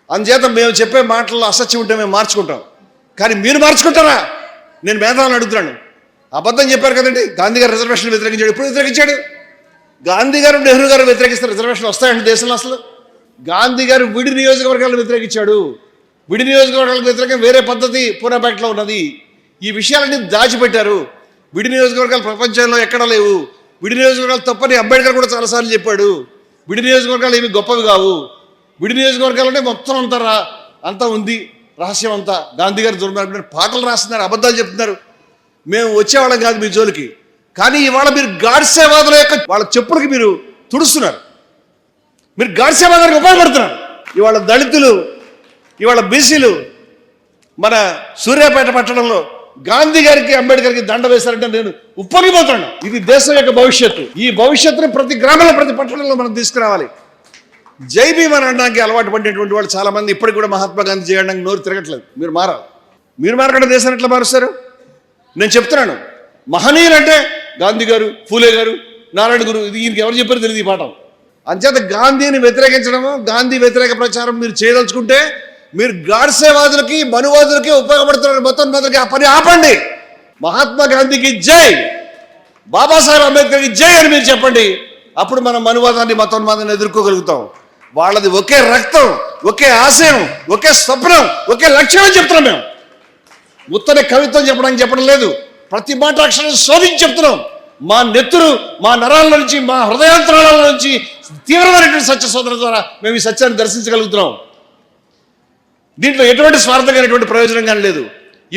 అందుచేత మేము చెప్పే మాటల్లో అసత్యం ఉంటే మేము మార్చుకుంటాం. కానీ మీరు మార్చుకుంటారా? నేను మేధావులను అడుగుతున్నాను. అబద్ధం చెప్పారు కదండి. గాంధీ గారు రిజర్వేషన్ వ్యతిరేకించాడు. ఎప్పుడు వ్యతిరేకించాడు? గాంధీ గారు నెహ్రూ గారు వ్యతిరేకిస్తారు రిజర్వేషన్లు వస్తాయండి దేశంలో? అసలు గాంధీ గారు విడి నియోజకవర్గాలను వ్యతిరేకించాడు. విడి నియోజకవర్గాలకు వ్యతిరేకంగా వేరే పద్ధతి పూనాపేటలో ఉన్నది. ఈ విషయాలన్నీ దాచిపెట్టారు. విడి నియోజకవర్గాలు ప్రపంచంలో ఎక్కడా లేవు. విడి నియోజకవర్గాలు తప్పని అంబేద్కర్ కూడా చాలాసార్లు చెప్పాడు. విడి నియోజకవర్గాలు ఏమి గొప్పవి కావు. విడి నియోజకవర్గాలంటే మొత్తం అంతా ఉంది, రహస్యం అంతా. గాంధీ గారు దుర్మార్గుడు పాటలు రాస్తున్నారు, అబద్ధాలు చెప్తున్నారు. మేము వచ్చేవాళ్ళం కాదు మీ జోలికి. కానీ ఇవాళ మీరు గాడ్సేవాదుల యొక్క వాళ్ళ చెప్పులకి మీరు తుడుస్తున్నారు. మీరు గాడ్సేవాదానికి ఉపయోగపడుతున్నారు. ఇవాళ దళితులు, ఇవాళ బీసీలు మన సూర్యాపేట పట్టణంలో గాంధీ గారికి అంబేద్కర్కి దండ వేశారంటే నేను ఉప్పొంగిపోతాను. ఇది దేశం యొక్క భవిష్యత్తు. ఈ భవిష్యత్తుని ప్రతి గ్రామంలో, ప్రతి పట్టణంలో మనం తీసుకురావాలి. జై భీమ్ అని అనడానికి అలవాటు పడినటువంటి వాళ్ళు చాలామంది ఇప్పటికి కూడా మహాత్మా గాంధీ చేయడానికి నోరు తిరగట్లేదు. మీరు మారాలి. మీరు మారకుండా దేశాన్ని ఎట్లా మారుస్తారు? నేను చెప్తున్నాను, మహనీయులు అంటే గాంధీ గారు, ఫూలే గారు, నారాయణ గురు. ఇది ఈయనకి ఎవరు చెప్పారు తెలియదు ఈ పాఠం. అంచేత గాంధీని వ్యతిరేకించడము, గాంధీ వ్యతిరేక ప్రచారం మీరు చేయదలుచుకుంటే మీరు గాడ్సేవాదులకి, మనువాదులకి ఉపయోగపడుతున్న మొత్తం ఆ పని ఆపండి. మహాత్మా గాంధీకి జై, బాబాసాహెబ్ అంబేద్కర్కి జై అని మీరు చెప్పండి. అప్పుడు మనం మనువాదాన్ని, మతోన్మాదాన్ని ఎదుర్కోగలుగుతాం. వాళ్ళది ఒకే రక్తం, ఒకే ఆశయం, ఒకే స్వప్నం, ఒకే లక్ష్యం అని చెప్తున్నాం. మేము ఉత్తర కవిత్వం చెప్పడం లేదు. ప్రతి మాట అక్షరం శోధించి చెప్తున్నాం. మా నెత్తురు, మా నరాల నుంచి, మా హృదయాంతరాల నుంచి తీవ్రమైనటువంటి సత్య శోధన ద్వారా మేము ఈ సత్యాన్ని దర్శించగలుగుతున్నాం. దీంట్లో ఎటువంటి స్వార్థమైనటువంటి ప్రయోజనం కానీ లేదు.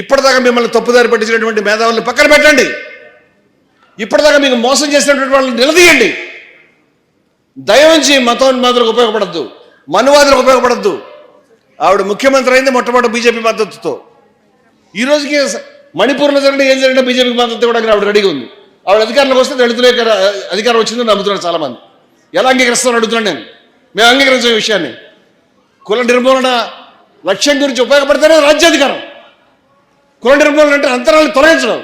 ఇప్పటిదాకా మిమ్మల్ని తప్పుదారి పట్టించినటువంటి మేధావులను పక్కన పెట్టండి. ఇప్పటిదాకా మీకు మోసం చేసినటువంటి వాళ్ళని నిలదీయండి. దయవుంచి మతోన్మాదులకు ఉపయోగపడద్దు, మనువాదులకు ఉపయోగపడద్దు. ఆవిడ ముఖ్యమంత్రి అయింది మొట్టమొదటి బీజేపీ మద్దతుతో. ఈ రోజుకి మణిపూర్లో జరిగిన ఏం జరిగినా బీజేపీ మద్దతు కూడా ఆవిడ రెడీగా ఉంది. ఆవిడ అధికారంలోకి వస్తే దళితులే అధికారం వచ్చిందని నమ్ముతున్నారు చాలామంది. ఎలా అంగీకరిస్తారని అడుగుతున్నాను నేను. మేము అంగీకరించే విషయాన్ని కుల నిర్మూలన లక్ష్యం గురించి ఉపయోగపడితేనే రాజ్యాధికారం. కుల నిర్మూలన అంటే అంతరాలను తొలగించడం.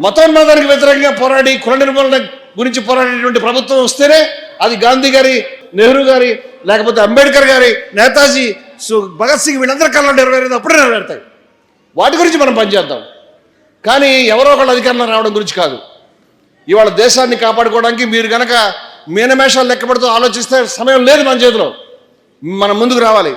మతోన్మాదానికి వ్యతిరేకంగా పోరాడి కుల నిర్మూలన గురించి పోరాడేటువంటి ప్రభుత్వం వస్తేనే అది గాంధీ గారి, నెహ్రూ గారి, లేకపోతే అంబేద్కర్ గారి, నేతాజీ, భగత్ సింగ్ వీళ్ళందరి కాలంలో నెరవేరేది అప్పుడే నెరవేరుతాయి. వాటి గురించి మనం పనిచేద్దాం, కానీ ఎవరో ఒకళ్ళు అధికారంలో రావడం గురించి కాదు. ఇవాళ దేశాన్ని కాపాడుకోవడానికి మీరు కనుక మీనమేషాలు లెక్కపడుతూ ఆలోచిస్తే సమయం లేదు మన చేతిలో. మనం ముందుకు రావాలి.